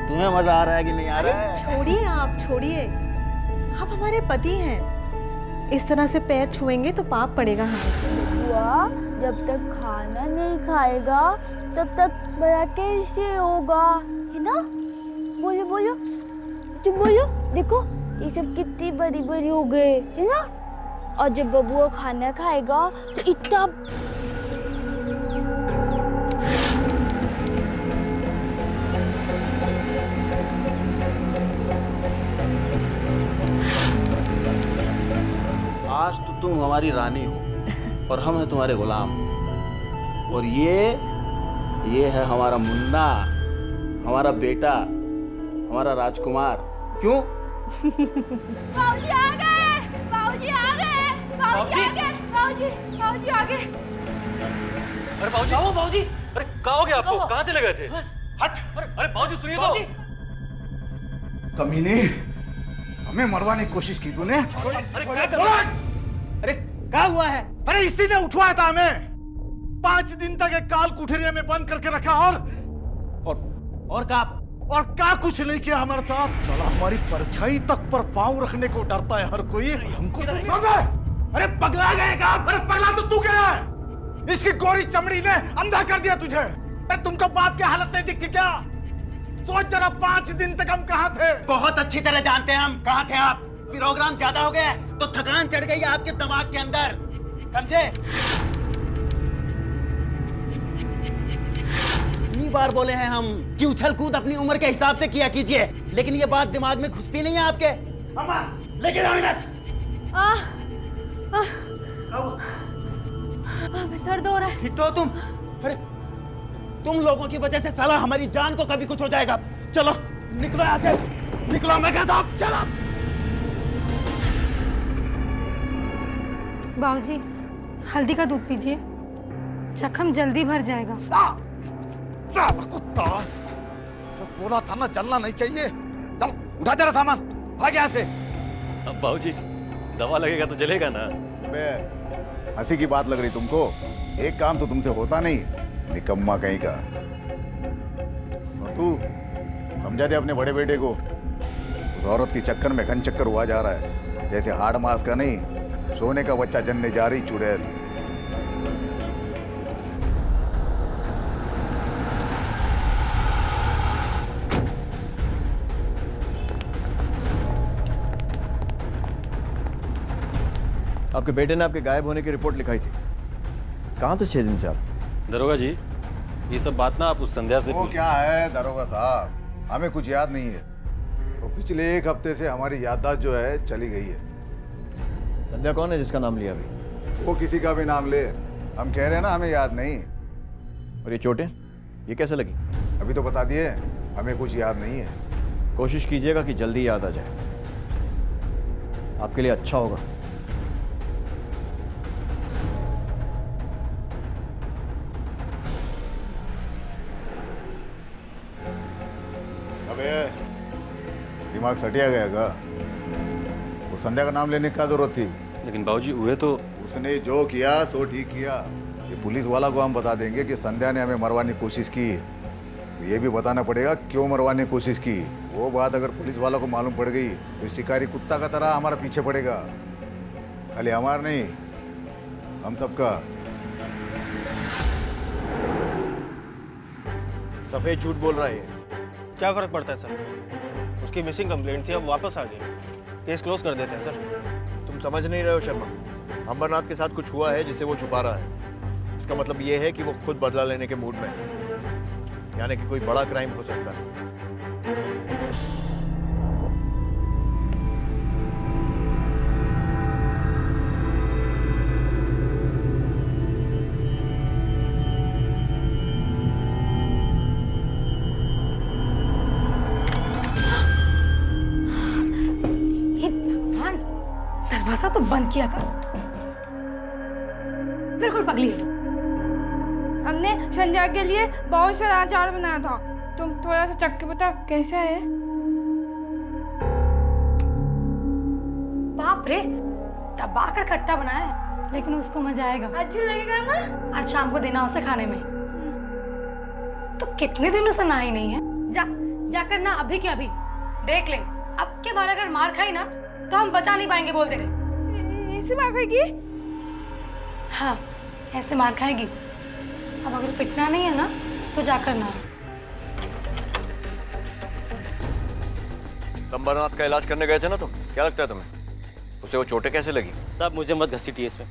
तुम्हें मजा आ रहा है कि नहीं आ रहा है? छोड़िए आप, छोड़िए। आप हमारे पति हैं, इस तरह से पैर छुएंगे तो पाप पड़ेगा हमें। वाह, जब तक खाना नहीं खाएगा तब तक बड़ा कैसे होगा, है ना? बोलो बोलो, तुम बोलो। देखो ये सब कितनी बड़ी बड़ी हो गए, है ना? और जब बबुआ खाना खाएगा तो इतना आज तो तुम हमारी रानी हो और हम हैं तुम्हारे गुलाम। और ये है हमारा मुन्ना, हमारा बेटा, हमारा राजकुमार। क्यों? बाबूजी आ गए, बाबूजी आ गए, बाबूजी आ गए, बाबूजी, बाबूजी आ गए। अरे बाबूजी, बाबूजी, अरे क्या हो गया आपको? कहाँ चले गए थे? हट! अरे बाबूजी सुनिए तो। कमीने, हमें मरवाने की कोशिश की तूने? अरे क्या हुआ है? अरे इसी ने उठवाया था हमें। 5 दिन तक एक काल कुठेरिया में बंद करके रखा और क्या कुछ नहीं किया हमारे साथ। साला हमारी परछाई तक पर पांव रखने को डरता है हर कोई। हमको अरे पगला गए क्या? अरे पगला तो तू गया है। इसकी गोरी चमड़ी ने अंधा कर दिया तुझे। अरे तुमको बाप की हालत नहीं दिखती क्या? सोच जरा, 5 दिन तक हम कहाँ थे? बहुत अच्छी तरह जानते हैं हम कहाँ थे आप। प्रोग्राम ज्यादा हो गया तो थकान चढ़ गई आपके दिमाग के अंदर, समझे? इतनी बार बोले हैं हम कि उछल कूद अपनी उम्र के हिसाब से किया कीजिए, लेकिन ये बात दिमाग में घुसती नहीं है आपके। अम्मा लेके जाओ इन्हें। दर्द हो रहा है। ठीक तो तुम? अरे तुम लोगों की वजह से साला हमारी जान को कभी कुछ हो जाएगा। चलो निकलो यहाँ से, निकलो मैं कहता हूँ, चलो। बाबूजी हल्दी का दूध पीजिए, जख्म जल्दी भर जाएगा। साला कुत्ता, तो बोला था ना जलना नहीं चाहिए। चल उठा जरा सामान, भाग यहाँ से। अब बाबूजी दवा लगेगा तो जलेगा ना। बे, हंसी की बात लग रही तुमको? एक काम तो तुमसे होता नहीं, निकम्मा कहीं का। और तू समझा दे अपने बड़े बेटे को, उस औरत के चक्कर में घन चक्कर हुआ जा रहा है, जैसे हाड़ मास का नहीं, सोने का बच्चा जन्ने जा रही चुड़ैल। आपके बेटे ने आपके गायब होने की रिपोर्ट लिखाई थी, कहाँ थे 6 दिन से आप? दरोगा जी, ये सब बात ना आप उस संध्या से वो क्या है दरोगा साहब, हमें कुछ याद नहीं है। तो पिछले 1 हफ्ते से हमारी याददाश्त जो है चली गई है। संध्या कौन है जिसका नाम लिया अभी? वो किसी का भी नाम ले, हम कह रहे हैं ना हमें याद नहीं। और ये चोटें ये कैसे लगी? अभी तो बता दिए, हमें कुछ याद नहीं है। कोशिश कीजिएगा कि जल्दी याद आ जाए, आपके लिए अच्छा होगा। अबे दिमाग सटिया गया का? वो संध्या का नाम लेने की क्या जरूरत थी? लेकिन बाबूजी हुए तो उसने जो किया सो ठीक किया। ये पुलिस वाला को हम बता देंगे कि संध्या ने हमें मरवाने की कोशिश की, तो ये भी बताना पड़ेगा क्यों मरवाने की कोशिश की। वो बात अगर पुलिस वालों को मालूम पड़ गई तो शिकारी कुत्ता का तरह हमारा पीछे पड़ेगा। खाली हमारा नहीं, हम सबका। सफेद झूठ बोल रहा है। क्या फर्क पड़ता है सर, उसकी मिसिंग कंप्लेंट थी, अब वापस आ गई, केस क्लोज कर देते हैं सर। तुम समझ नहीं रहे हो शर्मा, अंबरनाथ के साथ कुछ हुआ है जिसे वो छुपा रहा है। इसका मतलब ये है कि वो खुद बदला लेने के मूड में है, यानी कि कोई बड़ा क्राइम हो सकता है। दरवाजा तो बंद किया कर, बिल्कुल पगली है तू। हमने संध्या के लिए बहुत सारा अचार बनाया था, तुम थोड़ा सा चख के बताओ कैसा है। बाप रे, दबा कर खट्टा बनाया है, लेकिन उसको मजा आएगा। अच्छा लगेगा ना? आज शाम को देना उसे खाने में। तो कितने दिनों से ना ही नहीं है, जाकर ना अभी के अभी देख ले। अब के बार अगर मार खाई ना तो हम बचा नहीं पाएंगे, बोल दे रहे। ऐसे मार खाएगी? हाँ, ऐसे मार खाएगी। अब अगर पिटना नहीं है ना तो जाकर ना। अंबरनाथ का इलाज करने गए थे ना तुम, क्या लगता है तुम्हें उसे वो चोटें कैसे लगी? साहब मुझे मत घसीटिए इसमें,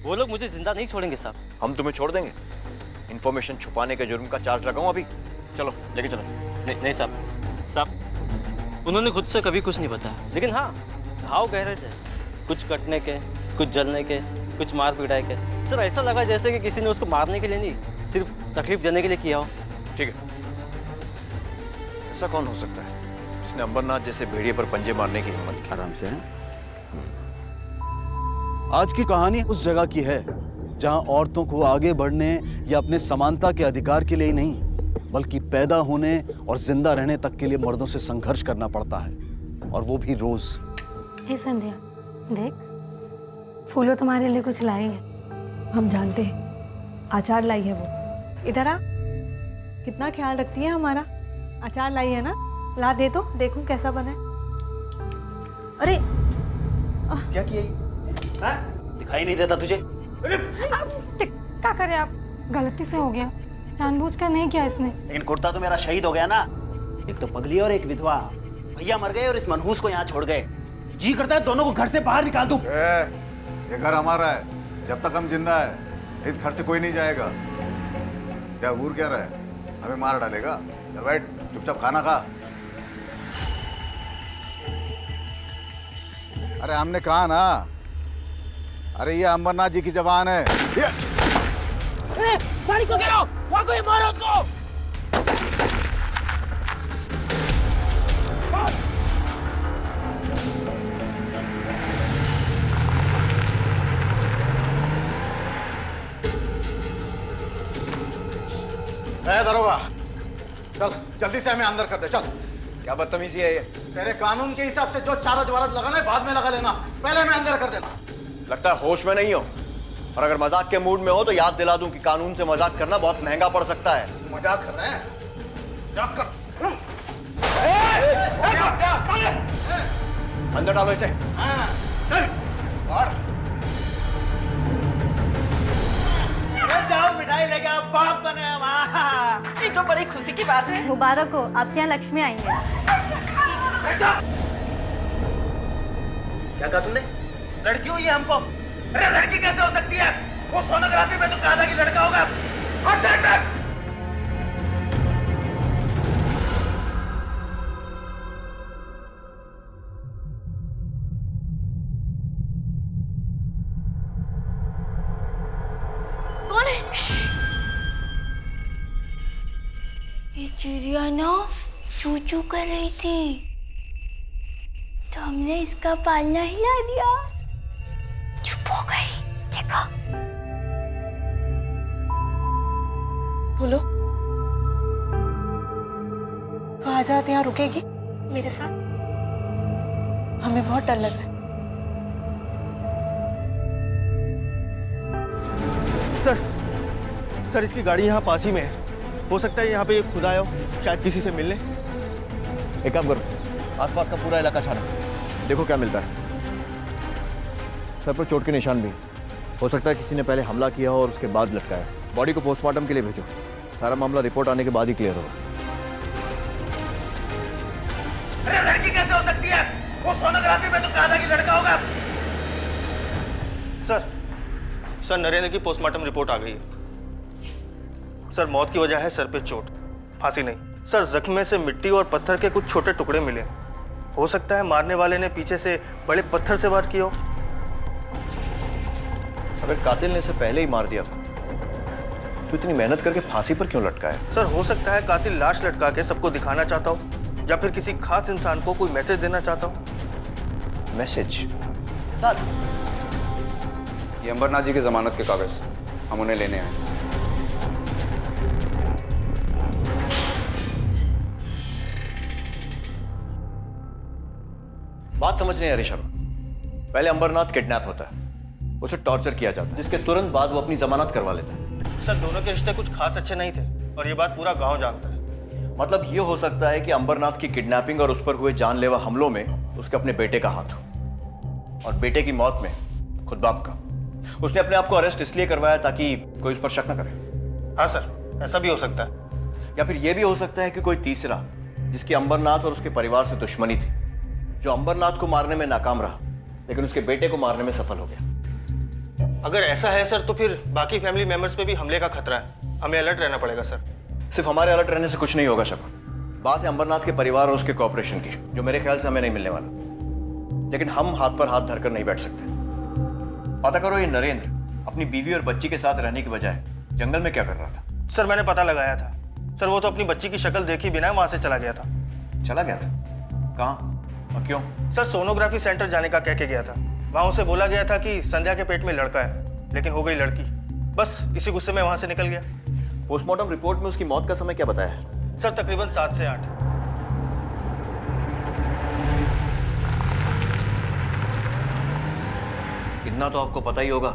वो लोग मुझे जिंदा नहीं छोड़ेंगे साहब। हम तुम्हें छोड़ देंगे? इन्फॉर्मेशन छुपाने के जुर्म का चार्ज लगाऊं अभी? चलो लेके चलो। नहीं साहब, उन्होंने खुद से कभी कुछ नहीं बताया, लेकिन हाँ घाव कह रहे थे, कुछ कटने के, कुछ जलने के, कुछ मार पिटाई के। सर ऐसा लगा जैसे कि किसी ने उसको मारने के लिए नहीं, सिर्फ तकलीफ देने के लिए किया हो। ठीक है, ऐसा कौन हो सकता है जिसने अंबरनाथ जैसे भेड़िए पर पंजे मारने की हिम्मत की? आराम से। आज की कहानी उस जगह की है जहां औरतों को आगे बढ़ने या अपने समानता के अधिकार के लिए ही नहीं, बल्कि पैदा होने और जिंदा रहने तक के लिए मर्दों से संघर्ष करना पड़ता है, और वो भी रोज। हे संध्या, देख फूलो तुम्हारे लिए कुछ लाई है। हम जानते हैं, अचार लाई है वो। इधर आ, कितना ख्याल रखती है हमारा। अचार लाई है ना, ला दे तो देखूं कैसा बना है। अरे क्या किया? दिखाई नहीं देता तुझे? क्या करे आप, गलती से हो गया, जानबूझकर नहीं किया इसने। लेकिन कुर्ता तो मेरा शहीद हो गया ना, एक तो पगली और एक विधवा। भैया मर गए और इस मनहूस को यहाँ छोड़ गए। जी करता है दोनों को घर से बाहर निकाल दूं। ये घर हमारा है, जब तक हम जिंदा है इस घर से कोई नहीं जाएगा। क्या घूर क्या रहा है, हमें मार डालेगा? बैठ चुपचाप खाना खा। अरे हमने कहा ना, अरे ये अंबरनाथ जी की जबान है। गाड़ी को गिराओ, वहां कोई मारो उसको। दरोगा चल, जल्दी से हमें अंदर कर दे, चल। क्या बदतमीजी है ये? तेरे कानून के हिसाब से जो चार्ज वारज लगाना है बाद में लगा लेना, पहले हमें अंदर कर देना। लगता है होश में नहीं हो, और अगर मजाक के मूड में हो तो याद दिला दूं कि कानून से मजाक करना बहुत महंगा पड़ सकता है। मजाक कर रहे हैं? मजाक कर। अंदर डालो इसे। जाओ मिठाई लेके आओ, बाप बने वहाँ। ये तो बड़ी खुशी की बात है। मुबारक हो, आपके यहाँ लक्ष्मी आई है। क्या कहा तुमने? लड़की हुई है हमको? अरे लड़की कैसे हो सकती है? वो सोनोग्राफी में तो कहा था कि लड़का होगा। और साइड में। कौन है? ये चिड़िया ना चू चू कर रही थी तो हमने इसका पालना हिला दिया, चुप हो गई। देखो, बोलो, तो आ जाते यहाँ रुकेगी मेरे साथ? हमें बहुत डर लग रहा है। सर इसकी गाड़ी यहाँ पास ही में है। हो सकता है यहाँ पे खुद आया हो, शायद किसी से मिलने। एक काम करो, आसपास का पूरा इलाका छाना, देखो क्या मिलता है। सर पर चोट के निशान भी, हो सकता है किसी ने पहले हमला किया हो और उसके बाद लटकाया। बॉडी को पोस्टमार्टम के लिए भेजो, सारा मामला रिपोर्ट आने के बाद ही क्लियर होगा। अरे लड़की कैसे हो सकती है? वो सोनोग्राफी में तो कहा था कि लड़का होगा। सर नरेंद्र की पोस्टमार्टम रिपोर्ट आ गई है। सर मौत की वजह है सर पे चोट, फांसी नहीं। सर जख्म में से मिट्टी और पत्थर के कुछ छोटे टुकड़े मिले। हो सकता है मारने वाले ने पीछे से बड़े पत्थर से वार किया हो। अगर कातिल ने इसे पहले ही मार दिया था तो इतनी मेहनत करके फांसी पर क्यों लटकाया? सर हो सकता है कातिल लाश लटका के सबको दिखाना चाहता हो, या फिर किसी खास इंसान को कोई मैसेज देना चाहता हो। मैसेज? सर ये अंबरनाथ जी की जमानत के कागज, हम उन्हें लेने आए। बात समझ नहीं आ रही शर्मा। पहले अंबरनाथ किडनैप होता है, उसे टॉर्चर किया जाता है, जिसके तुरंत बाद वो अपनी जमानत करवा लेता है। सर दोनों के रिश्ते कुछ खास अच्छे नहीं थे और ये बात पूरा गांव जानता है। मतलब ये हो सकता है कि अंबरनाथ की किडनैपिंग और उस पर हुए जानलेवा हमलों में उसके अपने बेटे का हाथ हो, और बेटे की मौत में खुद बाप का। उसने अपने आप को अरेस्ट इसलिए करवाया ताकि कोई उस पर शक न करे। हाँ सर, ऐसा भी हो सकता है। या फिर यह भी हो सकता है कि कोई तीसरा, जिसकी अंबरनाथ और उसके परिवार से दुश्मनी थी, जो अंबरनाथ को मारने में नाकाम रहा लेकिन उसके बेटे को मारने में सफल हो गया। अगर ऐसा है सर तो फिर बाकी फैमिली मेंबर्स पे भी हमले का खतरा है। हमें अलर्ट रहना पड़ेगा सर। सिर्फ हमारे अलर्ट रहने से कुछ नहीं होगा शर्मा। बात है अंबरनाथ के परिवार और उसके कॉपरेशन की, जो मेरे ख्याल से हमें नहीं मिलने वाला। लेकिन हम हाथ पर हाथ धरकर नहीं बैठ सकते। पता करो ये नरेंद्र अपनी बीवी और बच्ची के साथ रहने की बजाय जंगल में क्या कर रहा था? सर मैंने पता लगाया था। सर वो तो अपनी बच्ची की शक्ल देखे बिना वहां से चला गया था। चला गया था? कहाँ और क्यों? सर सोनोग्राफी सेंटर जाने का कह के गया था। वहां उसे बोला गया था कि संध्या के पेट में लड़का है, लेकिन हो गई लड़की। बस इसी गुस्से में वहां से निकल गया। पोस्टमार्टम रिपोर्ट में उसकी मौत का समय क्या बताया है? सर तकरीबन 7 से 8। इतना तो आपको पता ही होगा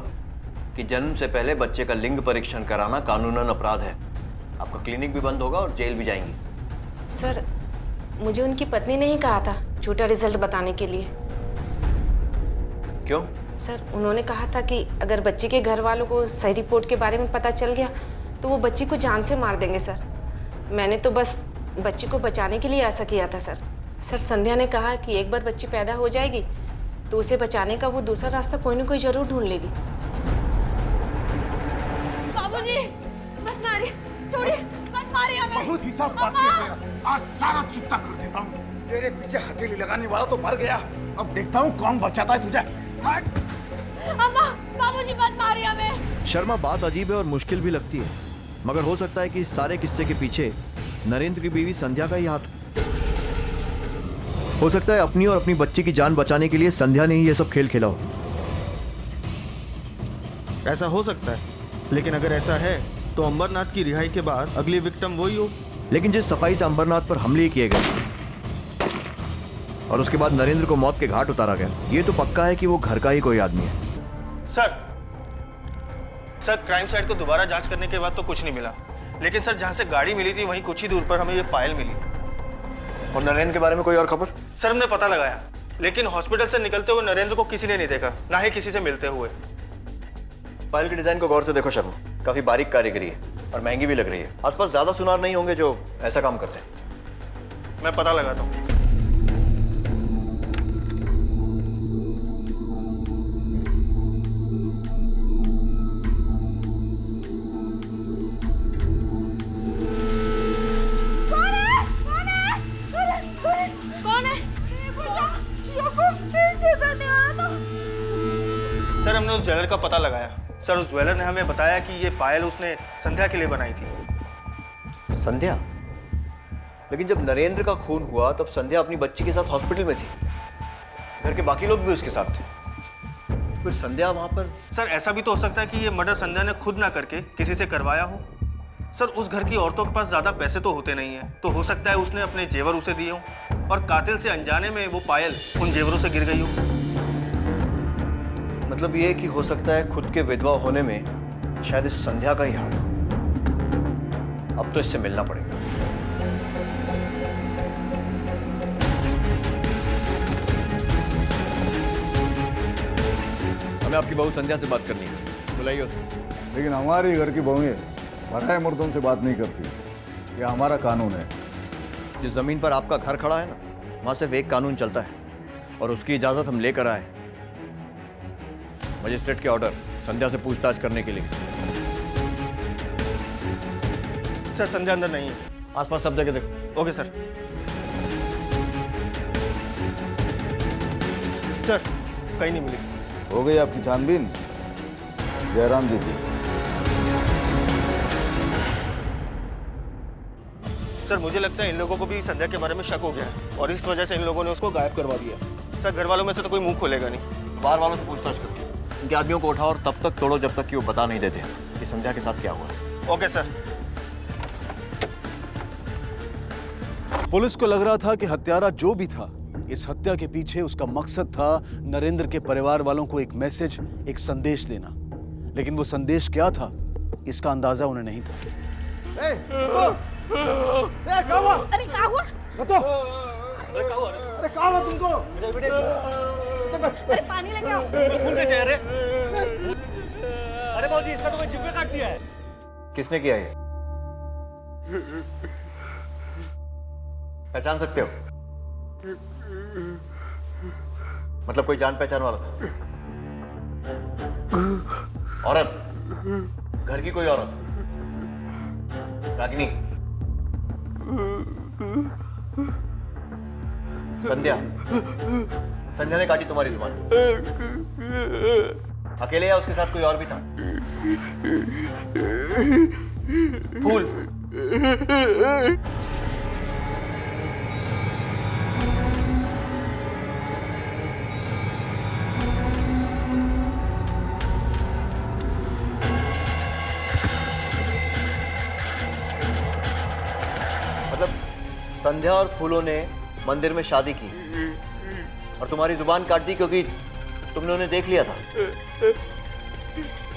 कि जन्म से पहले बच्चे का लिंग परीक्षण कराना कानूनन अपराध है। आपका क्लिनिक भी बंद होगा और जेल भी जाएंगी। सर मुझे उनकी पत्नी ने ही कहा था झूठा रिजल्ट बताने के लिए। क्यों? सर उन्होंने कहा था कि अगर बच्ची के घर वालों को सही रिपोर्ट के बारे में पता चल गया तो वो बच्ची को जान से मार देंगे। सर मैंने तो बस बच्ची को बचाने के लिए ऐसा किया था। सर संध्या ने कहा कि एक बार बच्ची पैदा हो जाएगी तो उसे बचाने का वो दूसरा रास्ता कोई ना कोई जरूर ढूंढ लेगी। बाबूजी मत मारिए, छोड़िए, मत मारिए हमें। बहुत हिसाब बात किया, आज सारा चुकता कर देता हूँ। तेरे पीछे हथेली लगाने वाला तो मर गया, अब देखता हूँ कौन बचाता है तुझे। अम्मा, बाबूजी मत मारिए हमें। शर्मा बात अजीब है और मुश्किल भी लगती है, मगर हो सकता है कि इस सारे किस्से के पीछे नरेंद्र की बीवी संध्या का ही हाथ हो सकता है। अपनी और अपनी बच्ची की जान बचाने के लिए संध्या ने ही ये सब खेल खेला हो। ऐसा हो सकता है, लेकिन अगर ऐसा है तो अंबरनाथ की रिहाई के बाद अगली विक्टिम वही हो। लेकिन जिस सफाई से अंबरनाथ पर हमले किए गए और उसके बाद नरेंद्र को मौत के घाट उतारा गया, ये तो पक्का है कि वो घर का ही कोई आदमी है। सर क्राइम साइट को दोबारा जांच करने के बाद तो कुछ नहीं मिला, लेकिन सर जहां से गाड़ी मिली थी वहीं कुछ ही दूर पर हमें ये पायल मिली। और नरेंद्र के बारे में कोई और खबर? सर हमने पता लगाया, लेकिन हॉस्पिटल से निकलते हुए नरेंद्र को किसी ने नहीं देखा, ना ही किसी से मिलते हुए। फाइल के डिजाइन को गौर से देखो शर्मा, काफी बारीक कारीगरी है और महंगी भी लग रही है। आसपास ज्यादा सुनार नहीं होंगे जो ऐसा काम करते हैं। मैं पता लगाता हूँ। सर हमने उस ज्वेलर का पता लगाया। सर उस ज्वेलर ने हमें बताया कि ये पायल उसने संध्या के लिए बनाई थी। संध्या? लेकिन जब नरेंद्र का खून हुआ तब संध्या अपनी बच्ची के साथ हॉस्पिटल में थी, घर के बाकी लोग भी उसके साथ थे, फिर संध्या वहां पर? सर ऐसा भी तो हो सकता है कि ये मर्डर संध्या ने खुद ना करके किसी से करवाया हो। सर उस घर की औरतों के पास ज्यादा पैसे तो होते नहीं है, तो हो सकता है उसने अपने जेवर उसे दिए हो और कातिल से अनजाने में वो पायल उन जेवरों से गिर गई हो। मतलब ये कि हो सकता है खुद के विधवा होने में शायद इस संध्या का ही हाथ हो। अब तो इससे मिलना पड़ेगा। हमें आपकी बहू संध्या से बात करनी है, बुलाइए उसको। लेकिन हमारी घर की बहुएं पराये मर्दों से बात नहीं करती, ये हमारा कानून है। जिस जमीन पर आपका घर खड़ा है ना, वहां सिर्फ एक कानून चलता है और उसकी इजाजत हम लेकर आए, मजिस्ट्रेट के ऑर्डर, संध्या से पूछताछ करने के लिए। सर संध्या अंदर नहीं है। आसपास सब जगह देखो। Okay sir. सर कहीं नहीं मिली। हो गई आपकी छानबीन? जयराम जी की। सर मुझे लगता है इन लोगों को भी संध्या के बारे में शक हो गया है और इस वजह से इन लोगों ने उसको गायब करवा दिया। सर घर वालों में से तो कोई मुंह खोलेगा नहीं। बाहर वालों से पूछताछ करो, इनके आदमियों को उठाओ और तब तक तोड़ो जब तक कि वो बता नहीं देते कि संध्या के साथ क्या हुआ। Okay sir. पुलिस को लग रहा था कि हत्यारा जो भी था, इस हत्या के पीछे उसका मकसद था नरेंद्र के परिवार वालों को एक मैसेज, एक संदेश देना। लेकिन वो संदेश क्या था, इसका अंदाजा उन्हें नहीं था। क्या हुआ? अरे क्या हुआ? बताओ। अरे क्या हुआ तुमको? अरे पानी लेके आओ। खून कैसे है? अरे बाबूजी इसका तो मैं जिब्बे काट दिया है। किसने किया ये? पहचान सकते हो? मतलब कोई जान पहचान वाला था? औरत? घर की कोई औरत? रागिनी? संध्या? संध्या ने काटी तुम्हारी जुबान? अकेले या उसके साथ कोई और भी था? फूल? मतलब संध्या और फूलों ने मंदिर में शादी की और तुम्हारी जुबान काट दी क्योंकि तुमने उन्हें देख लिया था।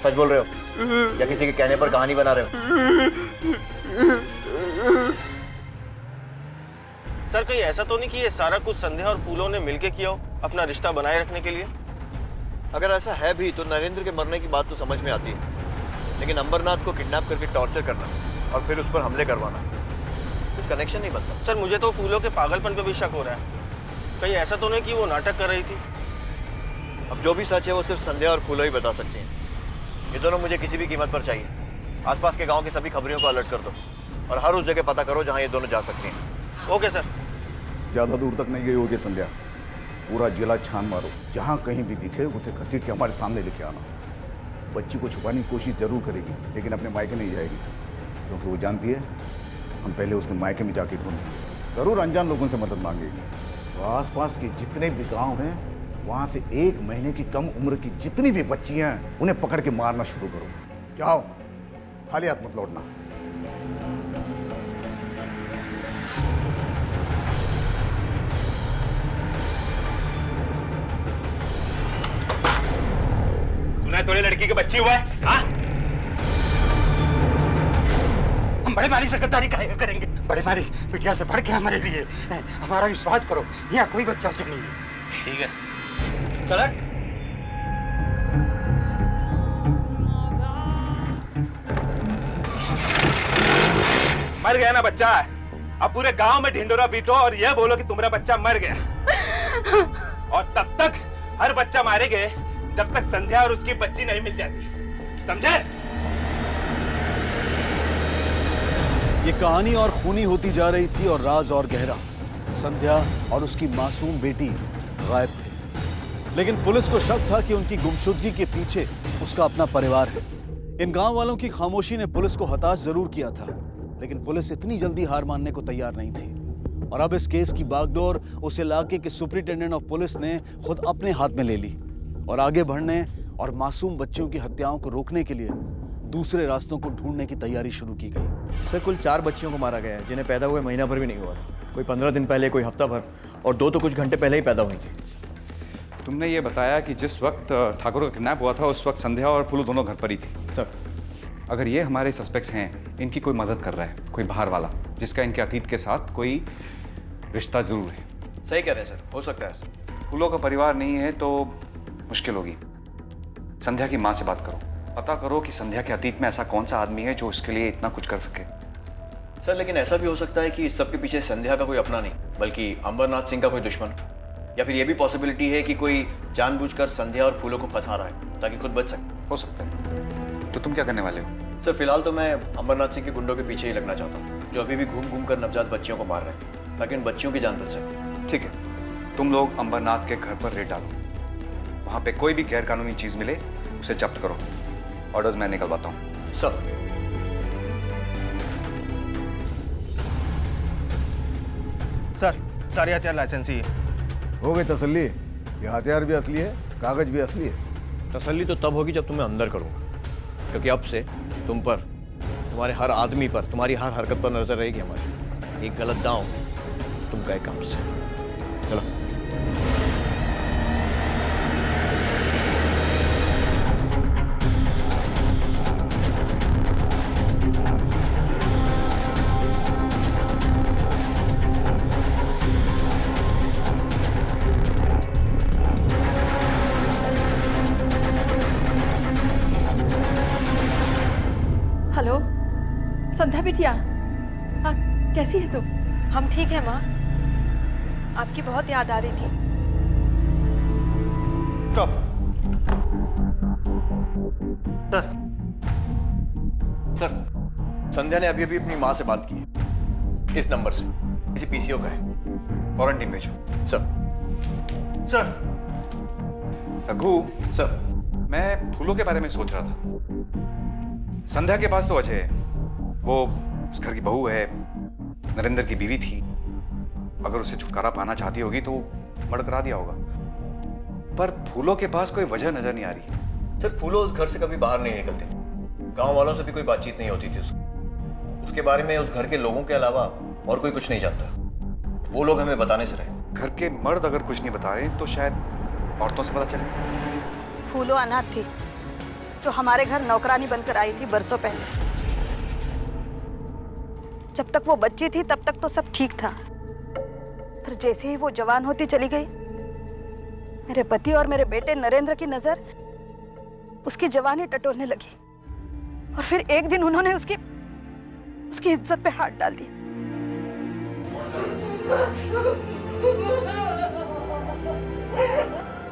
सच बोल रहे हो या किसी के कहने पर कहानी बना रहे हो? सर कहीं ऐसा तो नहीं कि ये सारा कुछ संध्या और फूलों ने मिलके किया हो अपना रिश्ता बनाए रखने के लिए? अगर ऐसा है भी तो नरेंद्र के मरने की बात तो समझ में आती है, लेकिन अंबरनाथ को किडनैप करके टॉर्चर करना और फिर उस पर हमले करवाना, कुछ कनेक्शन नहीं बनता। सर मुझे तो फूलों के पागलपन पे भी शक हो रहा है। कहीं ऐसा तो नहीं कि वो नाटक कर रही थी? अब जो भी सच है वो सिर्फ संध्या और फूलों ही बता सकते हैं। ये दोनों मुझे किसी भी कीमत पर चाहिए। आसपास के गांव की सभी खबरियों को अलर्ट कर दो और हर उस जगह पता करो जहां ये दोनों जा सकते हैं। Okay sir. ज्यादा दूर तक नहीं गई होगी संध्या, पूरा जिला छान मारो, जहां कहीं भी दिखे उसे घसीट के हमारे सामने लेके आना। बच्ची को छुपाने की कोशिश जरूर करेगी, लेकिन अपने मायके नहीं जाएगी, क्योंकि वो जानती है हम पहले उसके मायके में जाके ढूंढेंगे। जरूर अनजान लोगों से मदद मांगेगी। तो आसपास के जितने भी गांव हैं वहां से 1 महीने की कम उम्र की जितनी भी बच्चियां हैं उन्हें पकड़ के मारना शुरू करो। जाओ, खाली हाथ मत लौटना। सुना है थोड़ी लड़की के बच्ची हुआ है? हाँ? हम बड़े भारी से गद्दारी करेंगे, बड़े मारी बिटिया से बढ़ के हमारे लिए। हमारा विश्वास करो, यहाँ कोई बच्चा उच्चा नहीं है। ठीक है, चला। मर गया ना बच्चा, अब पूरे गांव में ढिंडोरा पीटो और यह बोलो कि तुम्हारा बच्चा मर गया। और तब तक हर बच्चा मारे गए जब तक संध्या और उसकी बच्ची नहीं मिल जाती, समझे? ये कहानी और खूनी होती जा रही थी और राज और गहरा। संध्या और उसकी मासूम बेटी गायब थे, लेकिन पुलिस को शक था कि उनकी गुमशुदगी के पीछे उसका अपना परिवार है। इन गांव वालों की खामोशी ने पुलिस को हताश जरूर किया था, लेकिन पुलिस इतनी जल्दी हार मानने को तैयार नहीं थी। और अब इस केस की बागडोर उस इलाके के सुपरिटेंडेंट ऑफ पुलिस ने खुद अपने हाथ में ले ली और आगे बढ़ने और मासूम बच्चों की हत्याओं को रोकने के लिए दूसरे रास्तों को ढूंढने की तैयारी शुरू की गई। सर, कुल 4 बच्चियों को मारा गया है जिन्हें पैदा हुए महीना भर भी नहीं हुआ। कोई 15 दिन पहले, कोई हफ्ता भर, और 2 तो कुछ घंटे पहले ही पैदा हुई थी। तुमने ये बताया कि जिस वक्त ठाकुर का किडनैप हुआ था उस वक्त संध्या और फूलू दोनों घर पर ही थी। सर, अगर ये हमारे सस्पेक्ट्स हैं, इनकी कोई मदद कर रहा है, कोई बाहर वाला जिसका इनके अतीत के साथ कोई रिश्ता जरूर है। सही कह रहे हैं सर, हो सकता है सर। फूलों का परिवार नहीं है तो मुश्किल होगी। संध्या की माँ से बात करो, पता करो कि संध्या के अतीत में ऐसा कौन सा आदमी है जो उसके लिए इतना कुछ कर सके। सर, लेकिन ऐसा भी हो सकता है कि इस सब के पीछे संध्या का कोई अपना नहीं, बल्कि अंबरनाथ सिंह का कोई दुश्मन, या फिर यह भी पॉसिबिलिटी है कि कोई जानबूझकर संध्या और फूलों को फंसा रहा है ताकि खुद बच सके। हो सकता है। तो तुम क्या करने वाले हो? सर, फिलहाल तो मैं अंबरनाथ सिंह के गुंडों के पीछे ही लगना चाहता हूँ, जो अभी भी घूम घूम कर नवजात बच्चियों को मार रहे हैं, ताकि उन बच्चियों की जान बच सके। ठीक है, तुम लोग अंबरनाथ के घर पर रेड डालो, वहां पे कोई भी गैरकानूनी चीज मिले उसे जब्त करो। ऑर्डर्स मैं निकलवाता हूँ। सब सर, सारे हथियार लाइसेंसी है। हो गई तसल्ली? ये हथियार भी असली है, कागज भी असली है। तसल्ली तो तब होगी जब तुम्हें अंदर करूंगा, क्योंकि अब से तुम पर, तुम्हारे हर आदमी पर, तुम्हारी हर हरकत पर नजर रहेगी हमारी। एक गलत दांव तुम गए काम से। चलो। हेलो संध्या बिटिया, हाँ कैसी है तुम? हम ठीक है माँ, आपकी बहुत याद आ रही थी। स्टॉप। सर, संध्या ने अभी अभी अपनी माँ से बात की, इस नंबर से, किसी पीसीओ का है। फॉरेन टीम भेजो। सर। सर। रघु। सर। मैं फूलों के बारे में सोच रहा था। संध्या के पास तो अजय है, वो इस घर की बहू है, नरेंद्र की बीवी थी। अगर उसे छुटकारा पाना चाहती होगी तो मर्डर करा दिया होगा। पर फूलों के पास कोई वजह नजर नहीं आ रही। सर, फूलों उस घर से कभी बाहर नहीं निकलती थी, गांव वालों से भी कोई बातचीत नहीं होती थी उसके बारे में उस घर के लोगों के अलावा और कोई कुछ नहीं जानता। वो लोग हमें बताने से रहे। घर के मर्द अगर कुछ नहीं बता रहे तो शायद औरतों से पता चले। फूलो अनाथ थी, जो हमारे घर नौकरानी बनकर आई थी बरसों पहले। जब तक वो बच्ची थी तब तक तो सब ठीक था, पर जैसे ही वो जवान होती चली गई, मेरे पति और मेरे बेटे नरेंद्र की नजर उसकी जवानी टटोलने लगी, और फिर एक दिन उन्होंने उसकी इज्जत पे हाथ डाल दिया।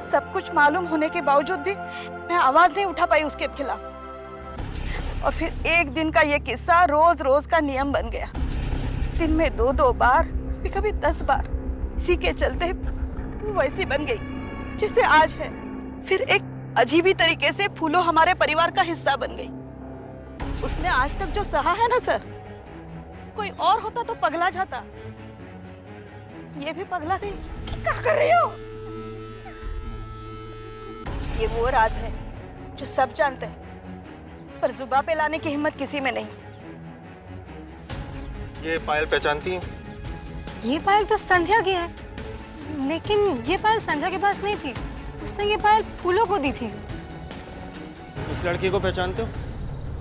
सब कुछ मालूम होने के बावजूद भी मैं आवाज नहीं उठा पाई उसके खिलाफ। और फिर एक दिन का ये किस्सा रोज रोज का नियम बन गया। दिन में 2-2 बार, कभी कभी 10 बार। इसी के चलते वो वैसी बन गई जैसे आज है। फिर एक अजीबी तरीके से फूलो हमारे परिवार का हिस्सा बन गई। उसने आज तक जो सहा है ना सर, कोई और होता तो पगला जाता, ये भी पगला गई। क्या कर रही हो? ये वो राज है जो सब जानते हैं, पर जुबान पे लाने की हिम्मत किसी में नहीं। ये पायल पहचानती हैं? ये पायल तो संध्या की है, लेकिन ये पायल संध्या के पास नहीं थी। उसने ये पायल फूलों को दी थी। इस लड़की को पहचानते हो?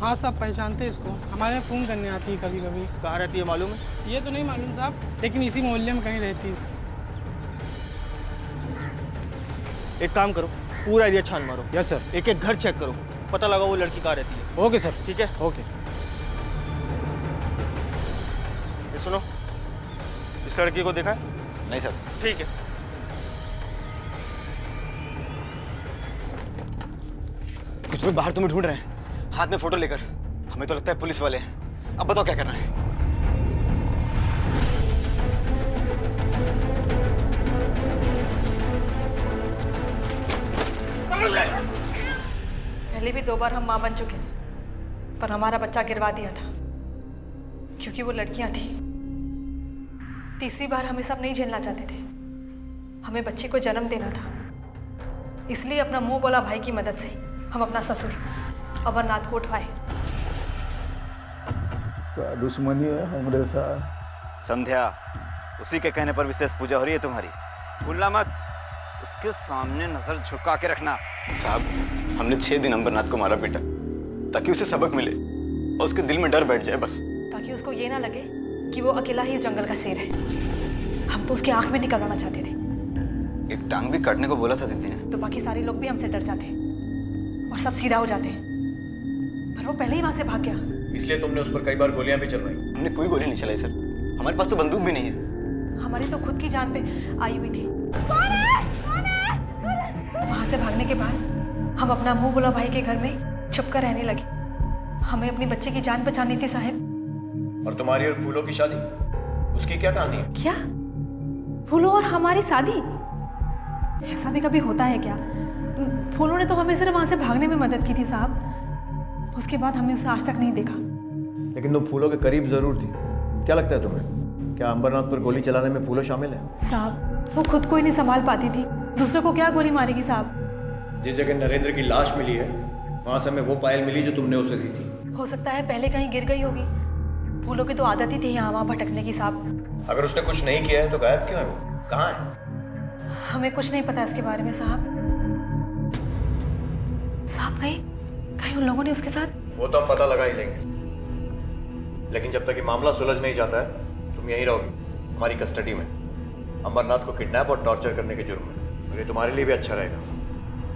हाँ साहब, पहचानते हैं इसको, हमारे यहाँ फ़ोन करने आती है कभी कभी। कहाँ रहती है मालूम है? ये तो नहीं मालूम साहब, लेकिन इसी मोहल्ले में कहीं रहती है। एक काम करो, पूरा एरिया छान मारो। Yes sir. एक एक घर चेक करो, पता लगा वो लड़की कहाँ रहती है। Okay sir. ठीक है, ओके। ये सुनो, इस लड़की को देखा है? नहीं सर। ठीक है, कुछ लोग बाहर तुम्हें ढूंढ रहे हैं, हाथ में फोटो लेकर। हमें तो लगता है पुलिस वाले हैं। अब बताओ क्या करना है। पहले भी 2 बार हम माँ बन चुके थे, पर हमारा बच्चा गिरवा दिया था क्योंकि वो लड़कियां थी। तीसरी बार हम ये सब नहीं झेलना चाहते थे, हमें बच्चे को जन्म देना था। इसलिए अपना मुंह बोला भाई की मदद से हम अपना ससुर अमरनाथ को उठवाए। दुश्मनी है हमारे साथ। संध्या, उसी के कहने पर विशेष पूजा हो रही है तुम्हारी। भूलना मत, उसके सामने नजर झुका के रखना। साहब, हमने 6 दिन अंबरनाथ को मारा पीटा ताकि उसे सबक मिले और उसके दिल में डर बैठ जाए बस। ताकि उसको ये ना लगे कि वो अकेला ही इस जंगल का शेर है। हम तो उसकी आंख में निकलवाना चाहते थे। एक टांग भी काटने को बोला था दीदी ने। तो बाकी सारे लोग भी हमसे डर जाते और सब सीधा हो जाते, पर वो पहले ही वहां से भाग गया। इसलिए तुमने उस पर कई बार गोलियां भी चलवाई। हमने कोई गोली नहीं चलाई सर, हमारे पास तो बंदूक भी नहीं है। हमारी तो खुद की जान पे आई हुई थी। वहां से भागने के बाद हम अपना मुंह बुला भाई के घर में छुप कर रहने लगे। हमें अपनी बच्चे की जान बचानी थी साहब। और तुम्हारी और फूलों की शादी, उसकी क्या कहानी है? क्या फूलों और हमारी शादी? ऐसा भी कभी होता है क्या? फूलों ने तो हमें सिर्फ वहां से भागने में मदद की थी साहब, उसके बाद हमने उसे आज तक नहीं देखा। लेकिन तुम फूलों के करीब जरूर थी। क्या लगता है तुम्हें, क्या अंबरनाथ पर गोली चलाने में फूलों शामिल है? साहब, वो खुद को ही नहीं संभाल पाती थी, दूसरों को क्या गोली मारेगी साहब? जिस जगह नरेंद्र की लाश मिली है वहां से हमें वो पायल मिली जो तुमने उसे दी थी। हो सकता है पहले कहीं गिर गई होगी। फूलों की तो आदत ही थी यहाँ वहाँ भटकने की साहब। अगर उसने कुछ नहीं किया है तो गायब क्यों है वो? कहाँ है? हमें कुछ नहीं पता इसके बारे में साहब। साहब, कहीं कहीं उन लोगों ने उसके साथ। वो तो हम पता लगा ही लेंगे, लेकिन जब तक ये मामला सुलझ नहीं जाता है तुम यहीं रहोगी हमारी कस्टडी में, अंबरनाथ को किडनैप और टॉर्चर करने के जुर्म में। और ये तुम्हारे लिए भी अच्छा रहेगा,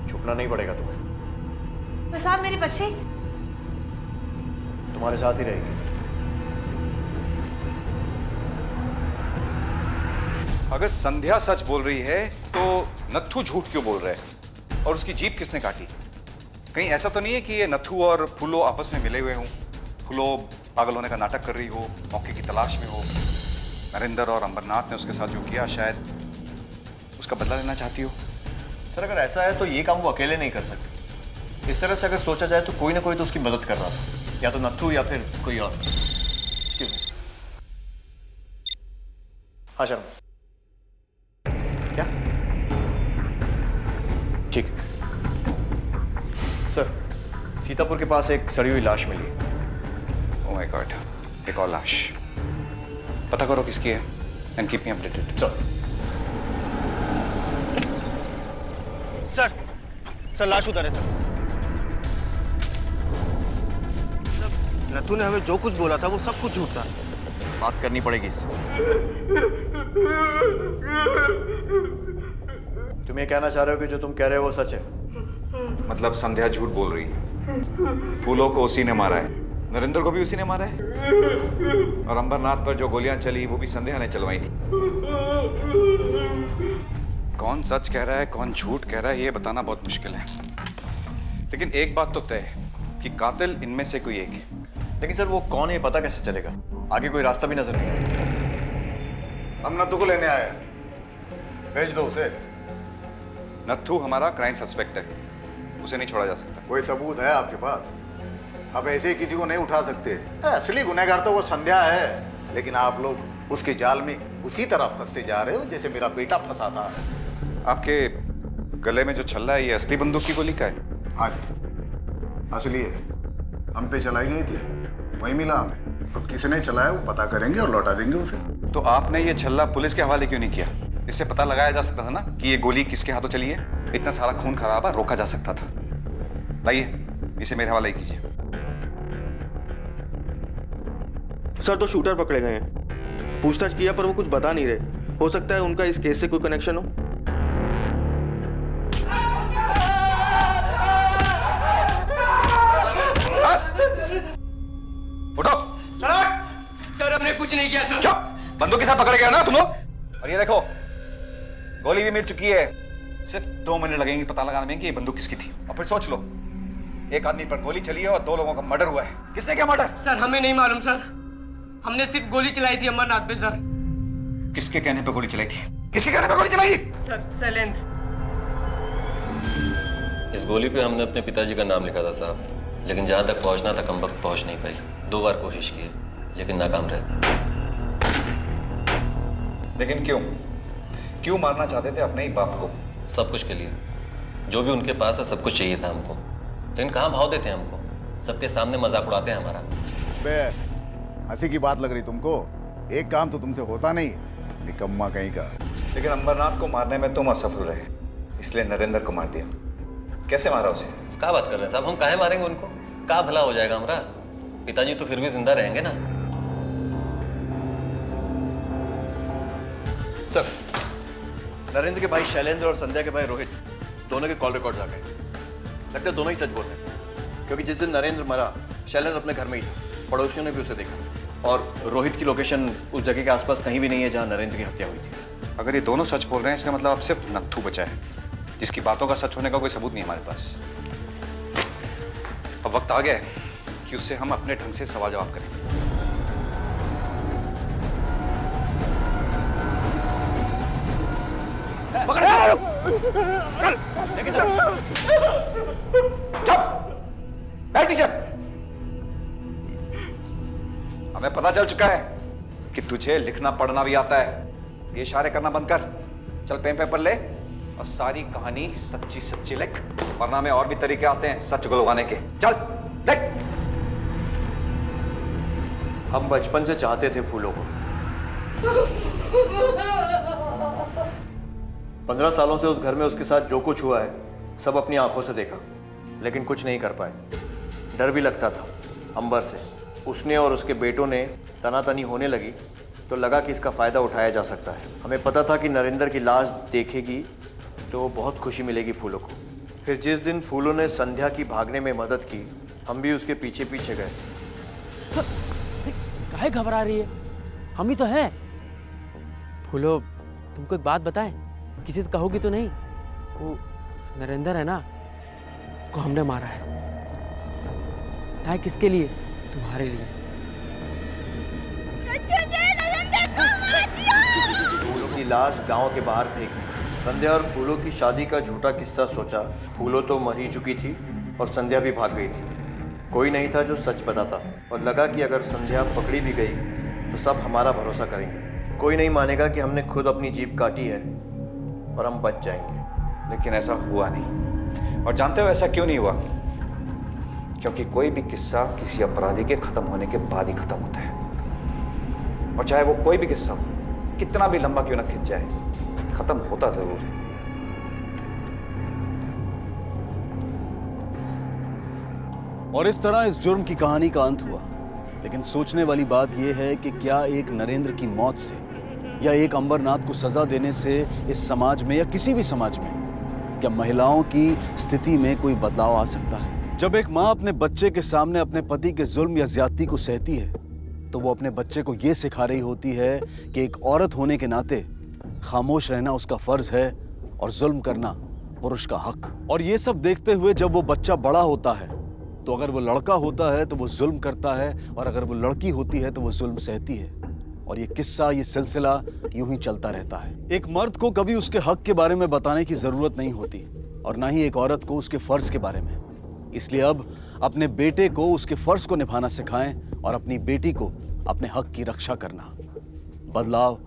छुपना नहीं पड़ेगा तुम्हें। तो साहब, मेरी बच्ची तुम्हारे साथ ही रहेगी। अगर संध्या सच बोल रही है तो नत्थू झूठ क्यों बोल रहे हैं? और उसकी जीप किसने काटी? कहीं ऐसा तो नहीं है कि ये नत्थू और फूलो आपस में मिले हुए हों? फूलो पागल होने का नाटक कर रही हो, मौके की तलाश में हो। नरेंद्र और अंबरनाथ ने उसके साथ जो किया शायद उसका बदला लेना चाहती हो। सर, अगर ऐसा है तो ये काम वो अकेले नहीं कर सकते। इस तरह से अगर सोचा जाए तो कोई ना कोई तो उसकी मदद कर रहा था, या तो नत्थू या फिर कोई और। हाँ शर्मा, क्या? ठीक। सर, सीतापुर के पास एक सड़ी हुई लाश मिली है। ओह माय गॉड, एक और लाश। पता करो किसकी है and keep me updated. Sir लाश उधर है सर। नथु ने हमें जो कुछ बोला था वो सब कुछ झूठ था। बात करनी पड़ेगी इससे। तुम ये कहना चाह रहे हो कि जो तुम कह रहे हो वो सच है? मतलब संध्या झूठ बोल रही है। फूलों को उसी ने मारा है, नरेंद्र को भी उसी ने मारा है, और अंबरनाथ पर जो गोलियां चली वो भी संध्या ने चलवाई थी। कौन सच कह रहा है कौन झूठ कह रहा है ये बताना बहुत मुश्किल है, लेकिन एक बात तो तय है कि कातिल इनमें से कोई एक है। लेकिन सर, वो कौन है पता कैसे चलेगा? आगे कोई रास्ता भी नजर नहीं आ रहा। हम नत्थू को लेने आए, भेज दो उसे। नत्थू हमारा क्राइम सस्पेक्ट है, उसे नहीं छोड़ा जा सकता। कोई सबूत है आपके पास? अब ऐसे ही किसी को नहीं उठा सकते। असली गुनहगार तो वो संध्या है, लेकिन आप लोग उसके जाल में उसी तरह फंसते जा रहे हो जैसे मेरा बेटा फंसा था। आपके गले में जो छल्ला है ये असली बंदूक की गोली का है? हाँ जी, असली है। हम पे चलाई गई थी, वही मिला हमें। अब किसने चलाया वो पता करेंगे और लौटा देंगे उसे। तो आपने ये छल्ला पुलिस के हवाले क्यों नहीं किया? इससे पता लगाया जा सकता था ना कि ये गोली किसके हाथों चली है। इतना सारा खून खराबा रोका जा सकता था। लाइए इसे मेरे हवाले कीजिए। सर तो शूटर पकड़े गए हैं। पूछताछ किया पर वो कुछ बता नहीं रहे। हो सकता है उनका इस केस से कोई कनेक्शन हो। उठो। सर हमने कुछ नहीं किया सर। चुप। बंदूक के साथ पकड़ गया ना तुम लोग। और ये देखो गोली भी मिल चुकी है। सिर्फ 2 मिनट लगेंगे पता लगाने में कि ये बंदूक किसकी थी। और फिर सोच लो, एक आदमी पर गोली चली है और 2 लोगों का मर्डर हुआ है। किसने किया मर्डर? सर हमें नहीं मालूम सर, हमने सिर्फ गोली चलाई थी अमरनाथ पे सर। किसके कहने पे गोली चलाई थी? किसके कहने पे गोली चलाई? सर शैलेंद्र। इस गोली पे हमने अपने पिताजी का नाम लिखा था साहब, लेकिन जहां तक पहुंचना था कम वक्त पहुंच नहीं पाई। 2 बार कोशिश की लेकिन नाकाम रहे। लेकिन क्यों? क्यों मारना चाहते थे अपने ही बाप को? सब कुछ के लिए, जो भी उनके पास है सब कुछ चाहिए था हमको, लेकिन कहाँ भाव देते हैं हमको। सबके सामने मजाक उड़ाते हैं हमारा। बे हंसी की बात लग रही तुमको? एक काम तो तुमसे होता नहीं, निकम्मा कहीं का। लेकिन अंबरनाथ को मारने में तुम असफल रहे, इसलिए नरेंद्र को मार दिया। कैसे मारा उसे? क्या बात कर रहे हैं साहब, हम काहे मारेंगे उनको? क्या भला हो जाएगा हमारा? पिताजी तो फिर भी जिंदा रहेंगे ना। सर नरेंद्र के भाई शैलेंद्र और संध्या के भाई रोहित दोनों के कॉल रिकॉर्ड्स आ गए। लगता है दोनों ही सच बोल रहे हैं, क्योंकि जिस दिन नरेंद्र मरा शैलेंद्र अपने घर में ही था। पड़ोसियों ने भी उसे देखा और रोहित की लोकेशन उस जगह के आसपास कहीं भी नहीं है जहां नरेंद्र की हत्या हुई थी। अगर ये दोनों सच बोल रहे हैं इसका मतलब अब सिर्फ नत्थू बचा है, जिसकी बातों का सच होने का कोई सबूत नहीं हमारे पास। अब वक्त आ गया है कि उससे हम अपने ढंग से सवाल जवाब करें। हमें पता चल चुका है कि तुझे लिखना पढ़ना भी आता है। ये इशारे करना बंद कर। चल पेन पेपर ले और सारी कहानी सच्ची सच्ची लिख, वरना में और भी तरीके आते हैं सच गुलवाने के। चल लिख। हम बचपन से चाहते थे फूलों को। 15 सालों से उस घर में उसके साथ जो कुछ हुआ है सब अपनी आंखों से देखा, लेकिन कुछ नहीं कर पाए। डर भी लगता था अंबर से। उसने और उसके बेटों ने तनातनी होने लगी तो लगा कि इसका फ़ायदा उठाया जा सकता है। हमें पता था कि नरेंद्र की लाश देखेगी तो बहुत खुशी मिलेगी फूलों को। फिर जिस दिन फूलों ने संध्या की भागने में मदद की, हम भी उसके पीछे पीछे गए। काहे घबरा रही है? हम ही तो हैं। फूलो तुमको एक बात बताएं, किसी से कहोगी तो नहीं? वो नरेंद्र है ना, को हमने मारा है। बताए किसके लिए? तुम्हारे लिए। फूलों की लाश गांव के बाहर फेंकी। संध्या और फूलों की शादी का झूठा किस्सा सोचा। फूलों तो मर ही चुकी थी और संध्या भी भाग गई थी। कोई नहीं था जो सच बताता और लगा कि अगर संध्या पकड़ी भी गई तो सब हमारा भरोसा करेंगे। कोई नहीं मानेगा कि हमने खुद अपनी जीभ काटी है और हम बच जाएंगे। लेकिन ऐसा हुआ नहीं। और जानते हो ऐसा क्यों नहीं हुआ? क्योंकि कोई भी किस्सा किसी अपराधी के खत्म होने के बाद ही खत्म होता है। और चाहे वो कोई भी किस्सा हो, कितना भी लंबा क्यों ना खिंच जाए, खत्म होता जरूर है। और इस तरह इस जुर्म की कहानी का अंत हुआ। लेकिन सोचने वाली बात यह है कि क्या एक नरेंद्र की मौत से या एक अंबरनाथ को सजा देने से इस समाज में या किसी भी समाज में क्या महिलाओं की स्थिति में कोई बदलाव आ सकता है? जब एक माँ अपने बच्चे के सामने अपने पति के जुल्म या ज्यादती को सहती है तो वो अपने बच्चे को ये सिखा रही होती है कि एक औरत होने के नाते खामोश रहना उसका फर्ज है और जुल्म करना पुरुष का हक। और ये सब देखते हुए जब वो बच्चा बड़ा होता है तो अगर वो लड़का होता है तो वो जुल्म करता है और अगर वो लड़की होती है तो वो जुल्म सहती है। और ये किस्सा, ये सिलसिला यूं ही चलता रहता है। एक मर्द को कभी उसके हक के बारे में बताने की जरूरत नहीं होती और ना ही एक औरत को उसके फर्ज के बारे में। इसलिए अब अपने बेटे को उसके फर्ज को निभाना सिखाएं और अपनी बेटी को अपने हक की रक्षा करना। बदलाव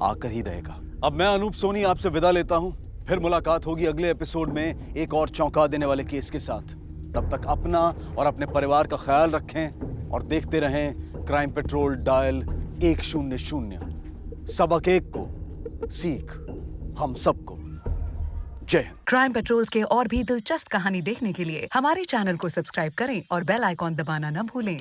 आकर ही रहेगा। अब मैं अनूप सोनी आपसे विदा लेता हूं। फिर मुलाकात होगी अगले एपिसोड में एक और चौंका देने वाले केस के साथ। तब तक अपना और अपने परिवार का ख्याल रखें और देखते रहें क्राइम पेट्रोल डायल 100। सबक एक को सीख हम सबको। जय हिंद। क्राइम पेट्रोल्स के और भी दिलचस्प कहानी देखने के लिए हमारे चैनल को सब्सक्राइब करें और बेल आइकॉन दबाना न भूलें।